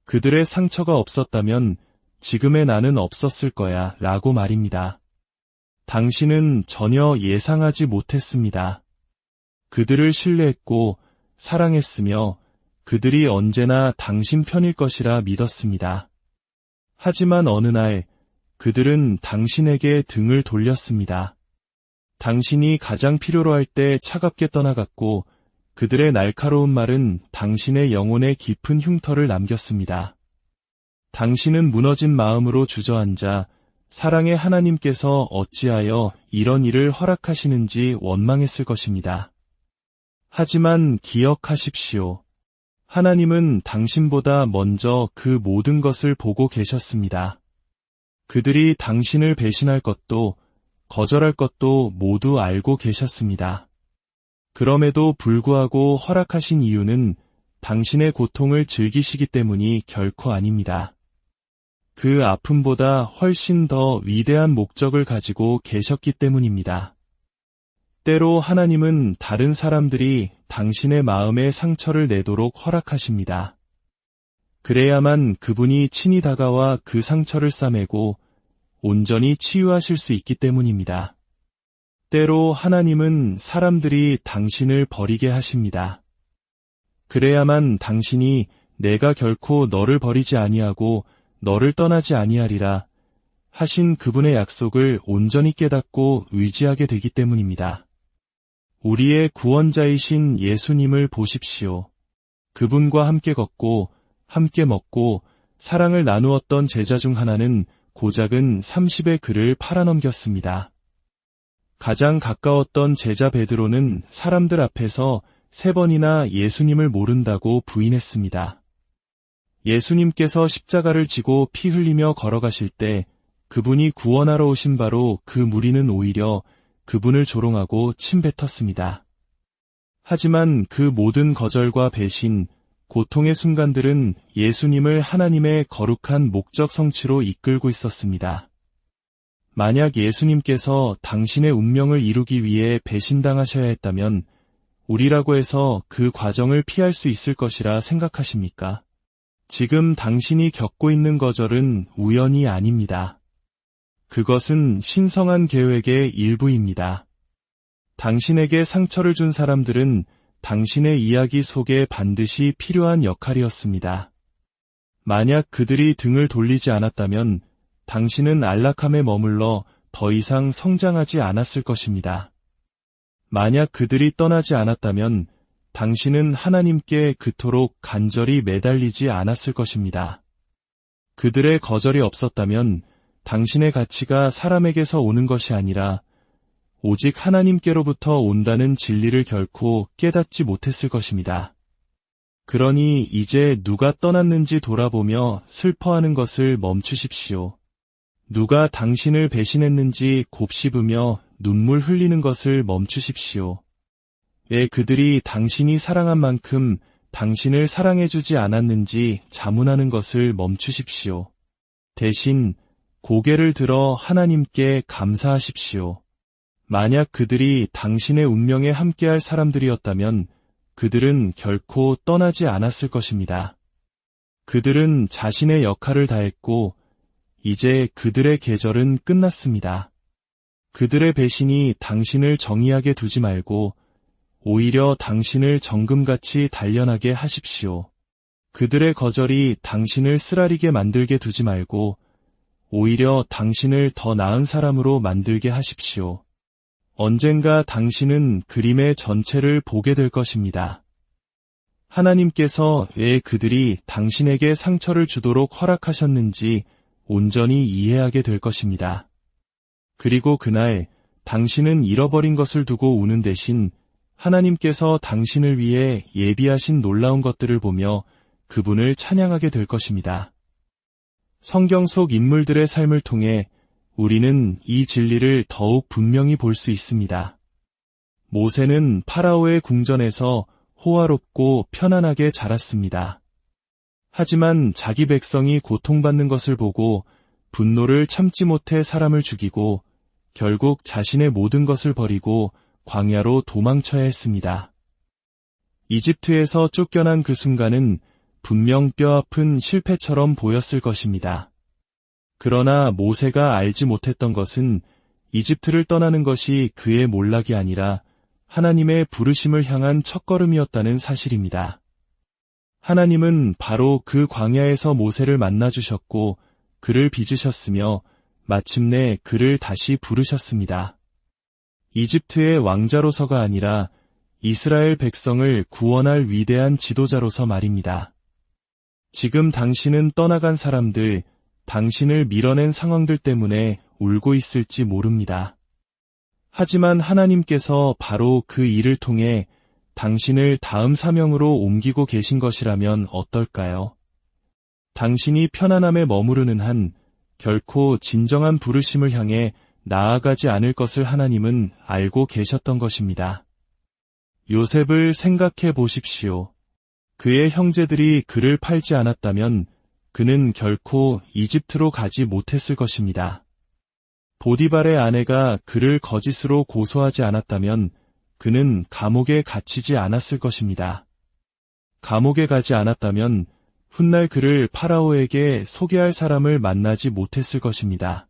그들의 상처가 없었다면 지금의 나는 없었을 거야 라고 말입니다. 당신은 전혀 예상하지 못했습니다. 그들을 신뢰했고 사랑했으며 그들이 언제나 당신 편일 것이라 믿었습니다. 하지만 어느 날 그들은 당신에게 등을 돌렸습니다. 당신이 가장 필요로 할 때 차갑게 떠나갔고 그들의 날카로운 말은 당신의 영혼에 깊은 흉터를 남겼습니다. 당신은 무너진 마음으로 주저앉아 사랑의 하나님께서 어찌하여 이런 일을 허락하시는지 원망했을 것입니다. 하지만 기억하십시오. 하나님은 당신보다 먼저 그 모든 것을 보고 계셨습니다. 그들이 당신을 배신할 것도 거절할 것도 모두 알고 계셨습니다. 그럼에도 불구하고 허락하신 이유는 당신의 고통을 즐기시기 때문이 결코 아닙니다. 그 아픔보다 훨씬 더 위대한 목적을 가지고 계셨기 때문입니다. 때로 하나님은 다른 사람들이 당신의 마음에 상처를 내도록 허락하십니다. 그래야만 그분이 친히 다가와 그 상처를 싸매고 온전히 치유하실 수 있기 때문입니다. 때로 하나님은 사람들이 당신을 버리게 하십니다. 그래야만 당신이 내가 결코 너를 버리지 아니하고 너를 떠나지 아니하리라 하신 그분의 약속을 온전히 깨닫고 의지하게 되기 때문입니다. 우리의 구원자이신 예수님을 보십시오. 그분과 함께 걷고 함께 먹고 사랑을 나누었던 제자 중 하나는 고작은 30의 글을 팔아넘겼습니다. 가장 가까웠던 제자 베드로는 사람들 앞에서 3번이나 예수님을 모른다고 부인했습니다. 예수님께서 십자가를 지고 피 흘리며 걸어가실 때 그분이 구원하러 오신 바로 그 무리는 오히려 그분을 조롱하고 침뱉었습니다. 하지만 그 모든 거절과 배신, 고통의 순간들은 예수님을 하나님의 거룩한 목적 성취로 이끌고 있었습니다. 만약 예수님께서 당신의 운명을 이루기 위해 배신당하셔야 했다면 우리라고 해서 그 과정을 피할 수 있을 것이라 생각하십니까? 지금 당신이 겪고 있는 거절은 우연이 아닙니다. 그것은 신성한 계획의 일부입니다. 당신에게 상처를 준 사람들은 당신의 이야기 속에 반드시 필요한 역할이었습니다. 만약 그들이 등을 돌리지 않았다면 당신은 안락함에 머물러 더 이상 성장하지 않았을 것입니다. 만약 그들이 떠나지 않았다면 당신은 하나님께 그토록 간절히 매달리지 않았을 것입니다. 그들의 거절이 없었다면 당신의 가치가 사람에게서 오는 것이 아니라 오직 하나님께로부터 온다는 진리를 결코 깨닫지 못했을 것입니다. 그러니 이제 누가 떠났는지 돌아보며 슬퍼하는 것을 멈추십시오. 누가 당신을 배신했는지 곱씹으며 눈물 흘리는 것을 멈추십시오. 왜 그들이 당신이 사랑한 만큼 당신을 사랑해주지 않았는지 자문하는 것을 멈추십시오. 대신 고개를 들어 하나님께 감사하십시오. 만약 그들이 당신의 운명에 함께할 사람들이었다면 그들은 결코 떠나지 않았을 것입니다. 그들은 자신의 역할을 다했고 이제 그들의 계절은 끝났습니다. 그들의 배신이 당신을 정의하게 두지 말고 오히려 당신을 정금같이 단련하게 하십시오. 그들의 거절이 당신을 쓰라리게 만들게 두지 말고 오히려 당신을 더 나은 사람으로 만들게 하십시오. 언젠가 당신은 그림의 전체를 보게 될 것입니다. 하나님께서 왜 그들이 당신에게 상처를 주도록 허락하셨는지 온전히 이해하게 될 것입니다. 그리고 그날 당신은 잃어버린 것을 두고 우는 대신 하나님께서 당신을 위해 예비하신 놀라운 것들을 보며 그분을 찬양하게 될 것입니다. 성경 속 인물들의 삶을 통해 우리는 이 진리를 더욱 분명히 볼 수 있습니다. 모세는 파라오의 궁전에서 호화롭고 편안하게 자랐습니다. 하지만 자기 백성이 고통받는 것을 보고 분노를 참지 못해 사람을 죽이고 결국 자신의 모든 것을 버리고 광야로 도망쳐야 했습니다. 이집트에서 쫓겨난 그 순간은 분명 뼈아픈 실패처럼 보였을 것입니다. 그러나 모세가 알지 못했던 것은 이집트를 떠나는 것이 그의 몰락이 아니라 하나님의 부르심을 향한 첫걸음이었다는 사실입니다. 하나님은 바로 그 광야에서 모세를 만나주셨고 그를 빚으셨으며 마침내 그를 다시 부르셨습니다. 이집트의 왕자로서가 아니라 이스라엘 백성을 구원할 위대한 지도자로서 말입니다. 지금 당신은 떠나간 사람들, 당신을 밀어낸 상황들 때문에 울고 있을지 모릅니다. 하지만 하나님께서 바로 그 일을 통해 당신을 다음 사명으로 옮기고 계신 것이라면 어떨까요? 당신이 편안함에 머무르는 한 결코 진정한 부르심을 향해 나아가지 않을 것을 하나님은 알고 계셨던 것입니다. 요셉을 생각해 보십시오. 그의 형제들이 그를 팔지 않았다면 그는 결코 이집트로 가지 못했을 것입니다. 보디발의 아내가 그를 거짓으로 고소하지 않았다면 그는 감옥에 갇히지 않았을 것입니다. 감옥에 가지 않았다면 훗날 그를 파라오에게 소개할 사람을 만나지 못했을 것입니다.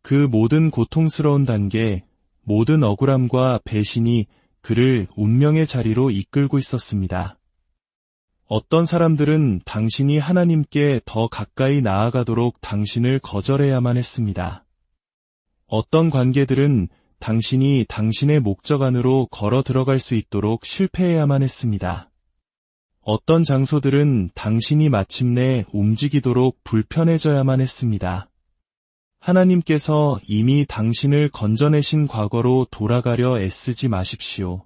그 모든 고통스러운 단계, 모든 억울함과 배신이 그를 운명의 자리로 이끌고 있었습니다. 어떤 사람들은 당신이 하나님께 더 가까이 나아가도록 당신을 거절해야만 했습니다. 어떤 관계들은 당신이 당신의 목적 안으로 걸어 들어갈 수 있도록 실패해야만 했습니다. 어떤 장소들은 당신이 마침내 움직이도록 불편해져야만 했습니다. 하나님께서 이미 당신을 건져내신 과거로 돌아가려 애쓰지 마십시오.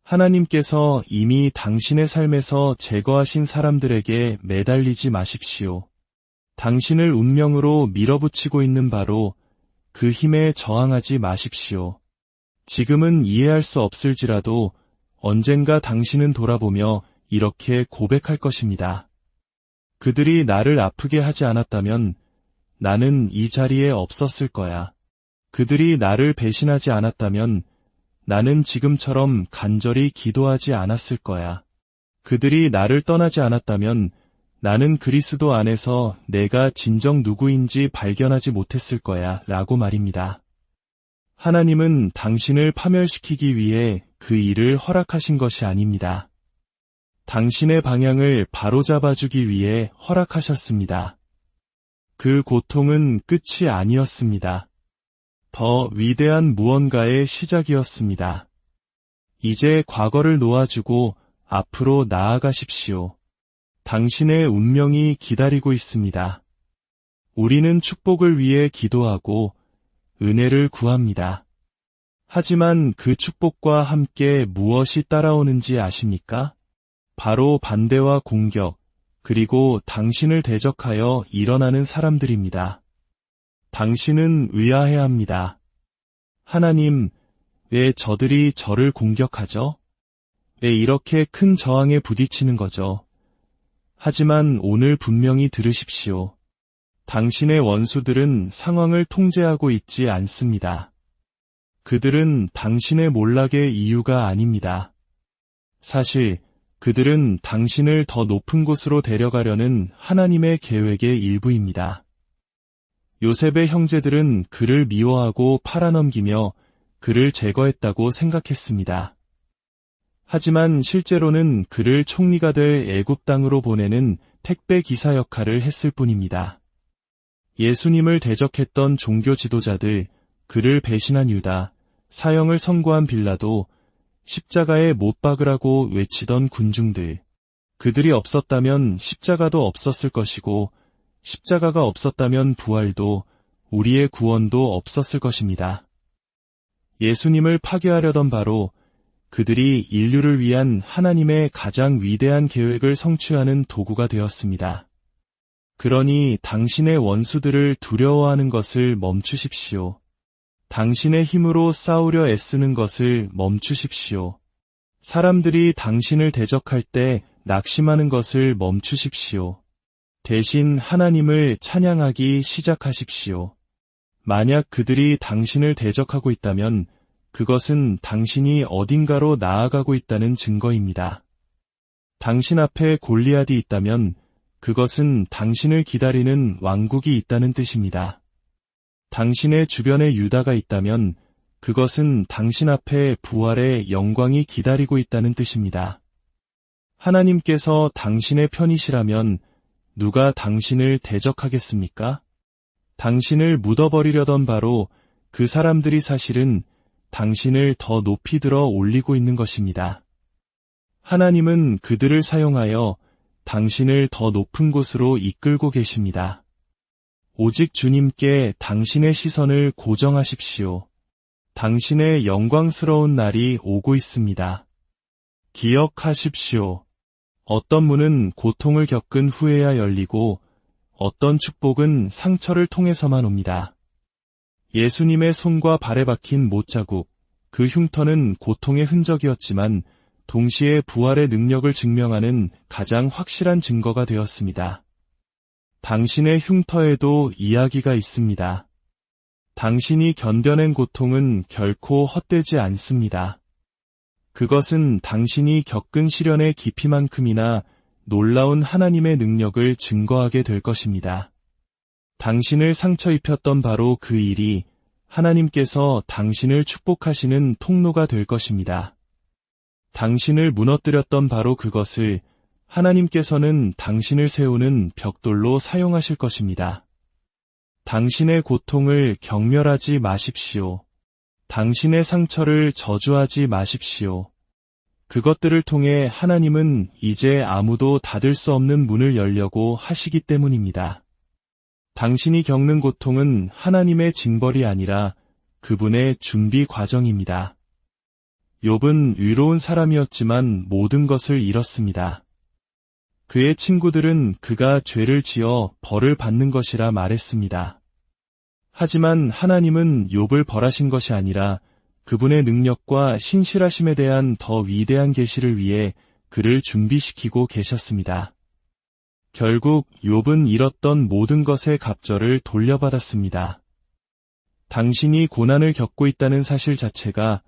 하나님께서 이미 당신의 삶에서 제거하신 사람들에게 매달리지 마십시오. 당신을 운명으로 밀어붙이고 있는 바로 그 힘에 저항하지 마십시오. 지금은 이해할 수 없을지라도 언젠가 당신은 돌아보며 이렇게 고백할 것입니다. 그들이 나를 아프게 하지 않았다면 나는 이 자리에 없었을 거야. 그들이 나를 배신하지 않았다면 나는 지금처럼 간절히 기도하지 않았을 거야. 그들이 나를 떠나지 않았다면 나는 그리스도 안에서 내가 진정 누구인지 발견하지 못했을 거야 라고 말입니다. 하나님은 당신을 파멸시키기 위해 그 일을 허락하신 것이 아닙니다. 당신의 방향을 바로잡아주기 위해 허락하셨습니다. 그 고통은 끝이 아니었습니다. 더 위대한 무언가의 시작이었습니다. 이제 과거를 놓아주고 앞으로 나아가십시오. 당신의 운명이 기다리고 있습니다. 우리는 축복을 위해 기도하고 은혜를 구합니다. 하지만 그 축복과 함께 무엇이 따라오는지 아십니까? 바로 반대와 공격, 그리고 당신을 대적하여 일어나는 사람들입니다. 당신은 의아해합니다. 하나님, 왜 저들이 저를 공격하죠? 왜 이렇게 큰 저항에 부딪히는 거죠? 하지만 오늘 분명히 들으십시오. 당신의 원수들은 상황을 통제하고 있지 않습니다. 그들은 당신의 몰락의 이유가 아닙니다. 사실 그들은 당신을 더 높은 곳으로 데려가려는 하나님의 계획의 일부입니다. 요셉의 형제들은 그를 미워하고 팔아넘기며 그를 제거했다고 생각했습니다. 하지만 실제로는 그를 총리가 될 애굽 땅으로 보내는 택배 기사 역할을 했을 뿐입니다. 예수님을 대적했던 종교 지도자들, 그를 배신한 유다, 사형을 선고한 빌라도, 십자가에 못 박으라고 외치던 군중들, 그들이 없었다면 십자가도 없었을 것이고 십자가가 없었다면 부활도 우리의 구원도 없었을 것입니다. 예수님을 파괴하려던 바로 그들이 인류를 위한 하나님의 가장 위대한 계획을 성취하는 도구가 되었습니다. 그러니 당신의 원수들을 두려워하는 것을 멈추십시오. 당신의 힘으로 싸우려 애쓰는 것을 멈추십시오. 사람들이 당신을 대적할 때 낙심하는 것을 멈추십시오. 대신 하나님을 찬양하기 시작하십시오. 만약 그들이 당신을 대적하고 있다면 그것은 당신이 어딘가로 나아가고 있다는 증거입니다. 당신 앞에 골리앗이 있다면 그것은 당신을 기다리는 왕국이 있다는 뜻입니다. 당신의 주변에 유다가 있다면 그것은 당신 앞에 부활의 영광이 기다리고 있다는 뜻입니다. 하나님께서 당신의 편이시라면 누가 당신을 대적하겠습니까? 당신을 묻어버리려던 바로 그 사람들이 사실은 당신을 더 높이 들어 올리고 있는 것입니다. 하나님은 그들을 사용하여 당신을 더 높은 곳으로 이끌고 계십니다. 오직 주님께 당신의 시선을 고정하십시오. 당신의 영광스러운 날이 오고 있습니다. 기억하십시오. 어떤 문은 고통을 겪은 후에야 열리고 어떤 축복은 상처를 통해서만 옵니다. 예수님의 손과 발에 박힌 못자국, 그 흉터는 고통의 흔적이었지만 동시에 부활의 능력을 증명하는 가장 확실한 증거가 되었습니다. 당신의 흉터에도 이야기가 있습니다. 당신이 견뎌낸 고통은 결코 헛되지 않습니다. 그것은 당신이 겪은 시련의 깊이만큼이나 놀라운 하나님의 능력을 증거하게 될 것입니다. 당신을 상처 입혔던 바로 그 일이 하나님께서 당신을 축복하시는 통로가 될 것입니다. 당신을 무너뜨렸던 바로 그것을 하나님께서는 당신을 세우는 벽돌로 사용하실 것입니다. 당신의 고통을 경멸하지 마십시오. 당신의 상처를 저주하지 마십시오. 그것들을 통해 하나님은 이제 아무도 닫을 수 없는 문을 열려고 하시기 때문입니다. 당신이 겪는 고통은 하나님의 징벌이 아니라 그분의 준비 과정입니다. 욥은 의로운 사람이었지만 모든 것을 잃었습니다. 그의 친구들은 그가 죄를 지어 벌을 받는 것이라 말했습니다. 하지만 하나님은 욥을 벌하신 것이 아니라 그분의 능력과 신실하심에 대한 더 위대한 계시를 위해 그를 준비시키고 계셨습니다. 결국 욥은 잃었던 모든 것의 갑절을 돌려받았습니다. 당신이 고난을 겪고 있다는 사실 자체가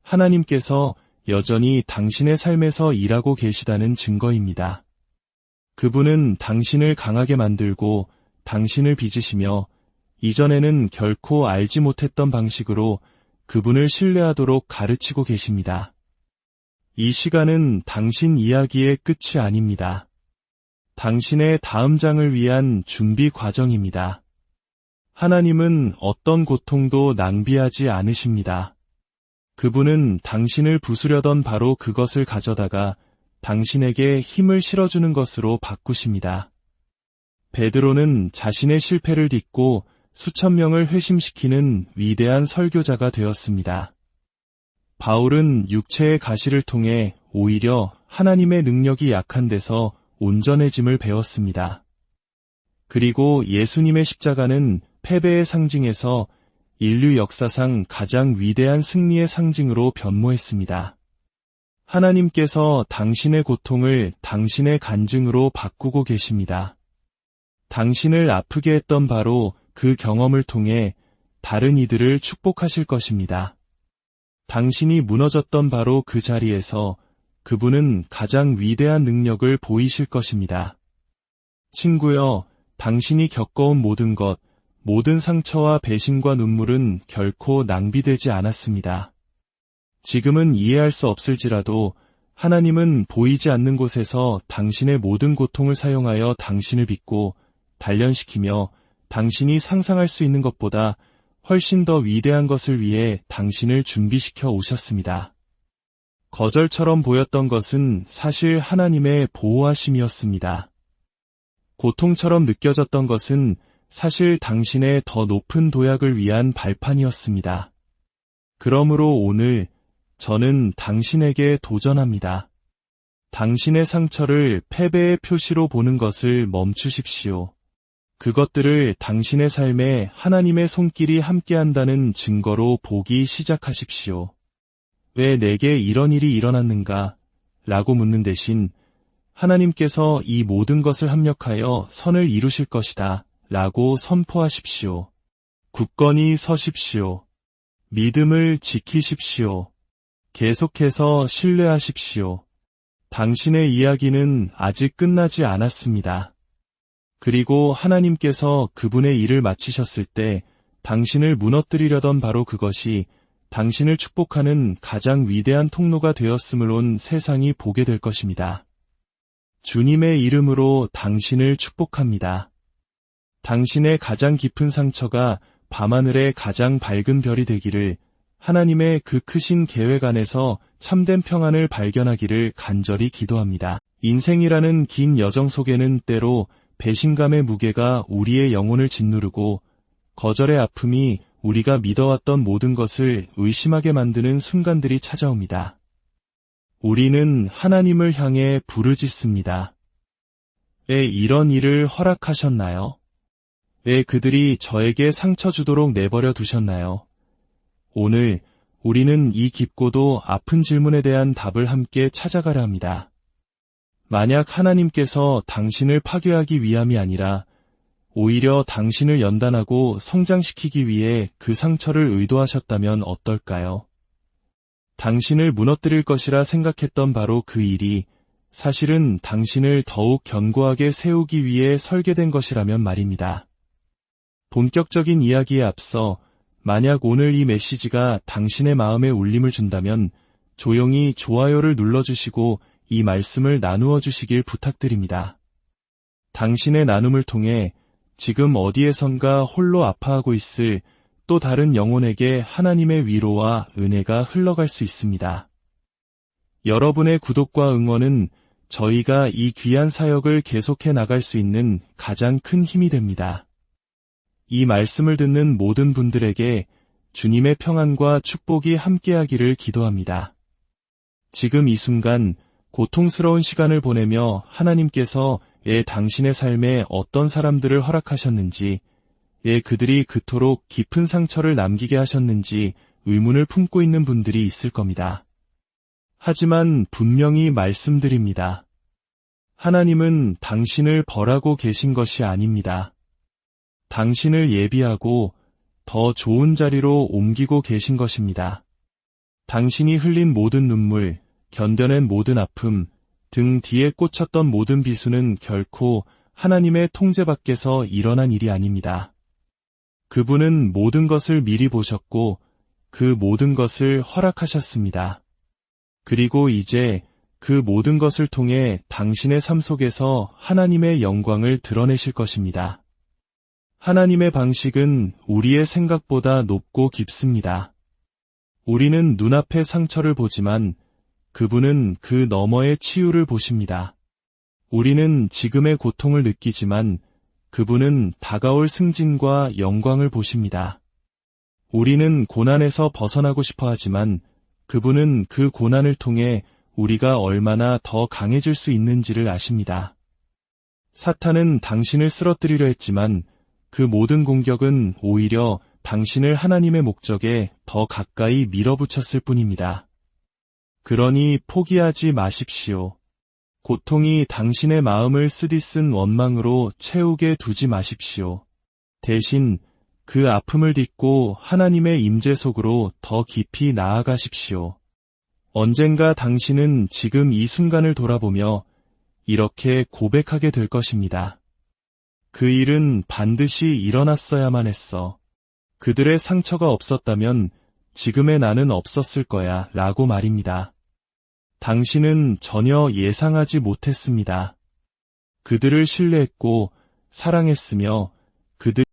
하나님께서 여전히 당신의 삶에서 일하고 계시다는 증거입니다. 그분은 당신을 강하게 만들고 당신을 빚으시며 이전에는 결코 알지 못했던 방식으로 그분을 신뢰하도록 가르치고 계십니다. 이 시간은 당신 이야기의 끝이 아닙니다. 당신의 다음 장을 위한 준비 과정입니다. 하나님은 어떤 고통도 낭비하지 않으십니다. 그분은 당신을 부수려던 바로 그것을 가져다가 당신에게 힘을 실어주는 것으로 바꾸십니다. 베드로는 자신의 실패를 딛고 수천 명을 회심시키는 위대한 설교자가 되었습니다. 바울은 육체의 가시를 통해 오히려 하나님의 능력이 약한 데서 온전해짐을 배웠습니다. 그리고 예수님의 십자가는 패배의 상징에서 인류 역사상 가장 위대한 승리의 상징으로 변모했습니다. 하나님께서 당신의 고통을 당신의 간증으로 바꾸고 계십니다. 당신을 아프게 했던 바로 그 경험을 통해 다른 이들을 축복하실 것입니다. 당신이 무너졌던 바로 그 자리에서 그분은 가장 위대한 능력을 보이실 것입니다. 친구여, 당신이 겪어온 모든 것, 모든 상처와 배신과 눈물은 결코 낭비되지 않았습니다. 지금은 이해할 수 없을지라도 하나님은 보이지 않는 곳에서 당신의 모든 고통을 사용하여 당신을 빚고 단련시키며 당신이 상상할 수 있는 것보다 훨씬 더 위대한 것을 위해 당신을 준비시켜 오셨습니다. 거절처럼 보였던 것은 사실 하나님의 보호하심이었습니다. 고통처럼 느껴졌던 것은 사실 당신의 더 높은 도약을 위한 발판이었습니다. 그러므로 오늘 저는 당신에게 도전합니다. 당신의 상처를 패배의 표시로 보는 것을 멈추십시오. 그것들을 당신의 삶에 하나님의 손길이 함께한다는 증거로 보기 시작하십시오. 왜 내게 이런 일이 일어났는가? 라고 묻는 대신 하나님께서 이 모든 것을 합력하여 선을 이루실 것이다. 라고 선포하십시오. 굳건히 서십시오. 믿음을 지키십시오. 계속해서 신뢰하십시오. 당신의 이야기는 아직 끝나지 않았습니다. 그리고 하나님께서 그분의 일을 마치셨을 때 당신을 무너뜨리려던 바로 그것이 당신을 축복하는 가장 위대한 통로가 되었음을 온 세상이 보게 될 것입니다. 주님의 이름으로 당신을 축복합니다. 당신의 가장 깊은 상처가 밤하늘의 가장 밝은 별이 되기를, 하나님의 그 크신 계획 안에서 참된 평안을 발견하기를 간절히 기도합니다. 인생이라는 긴 여정 속에는 때로 배신감의 무게가 우리의 영혼을 짓누르고 거절의 아픔이 우리가 믿어왔던 모든 것을 의심하게 만드는 순간들이 찾아옵니다. 우리는 하나님을 향해 부르짖습니다. 왜 이런 일을 허락하셨나요? 왜 그들이 저에게 상처 주도록 내버려 두셨나요? 오늘 우리는 이 깊고도 아픈 질문에 대한 답을 함께 찾아가려 합니다. 만약 하나님께서 당신을 파괴하기 위함이 아니라 오히려 당신을 연단하고 성장시키기 위해 그 상처를 의도하셨다면 어떨까요? 당신을 무너뜨릴 것이라 생각했던 바로 그 일이 사실은 당신을 더욱 견고하게 세우기 위해 설계된 것이라면 말입니다. 본격적인 이야기에 앞서 만약 오늘 이 메시지가 당신의 마음에 울림을 준다면 조용히 좋아요를 눌러주시고 이 말씀을 나누어 주시길 부탁드립니다. 당신의 나눔을 통해 지금 어디에선가 홀로 아파하고 있을 또 다른 영혼에게 하나님의 위로와 은혜가 흘러갈 수 있습니다. 여러분의 구독과 응원은 저희가 이 귀한 사역을 계속해 나갈 수 있는 가장 큰 힘이 됩니다. 이 말씀을 듣는 모든 분들에게 주님의 평안과 축복이 함께하기를 기도합니다. 지금 이 순간 고통스러운 시간을 보내며 하나님께서 당신의 삶에 어떤 사람들을 허락하셨는지, 그들이 그토록 깊은 상처를 남기게 하셨는지 의문을 품고 있는 분들이 있을 겁니다. 하지만 분명히 말씀드립니다. 하나님은 당신을 벌하고 계신 것이 아닙니다. 당신을 예비하고 더 좋은 자리로 옮기고 계신 것입니다. 당신이 흘린 모든 눈물, 견뎌낸 모든 아픔, 등 뒤에 꽂혔던 모든 비수는 결코 하나님의 통제 밖에서 일어난 일이 아닙니다. 그분은 모든 것을 미리 보셨고 그 모든 것을 허락하셨습니다. 그리고 이제 그 모든 것을 통해 당신의 삶 속에서 하나님의 영광을 드러내실 것입니다. 하나님의 방식은 우리의 생각보다 높고 깊습니다. 우리는 눈앞의 상처를 보지만 그분은 그 너머의 치유를 보십니다. 우리는 지금의 고통을 느끼지만 그분은 다가올 승진과 영광을 보십니다. 우리는 고난에서 벗어나고 싶어 하지만 그분은 그 고난을 통해 우리가 얼마나 더 강해질 수 있는지를 아십니다. 사탄은 당신을 쓰러뜨리려 했지만 그 모든 공격은 오히려 당신을 하나님의 목적에 더 가까이 밀어붙였을 뿐입니다. 그러니 포기하지 마십시오. 고통이 당신의 마음을 쓰디쓴 원망으로 채우게 두지 마십시오. 대신 그 아픔을 딛고 하나님의 임재 속으로 더 깊이 나아가십시오. 언젠가 당신은 지금 이 순간을 돌아보며 이렇게 고백하게 될 것입니다. 그 일은 반드시 일어났어야만 했어. 그들의 상처가 없었다면 지금의 나는 없었을 거야 라고 말입니다. 당신은 전혀 예상하지 못했습니다. 그들을 신뢰했고 사랑했으며 그들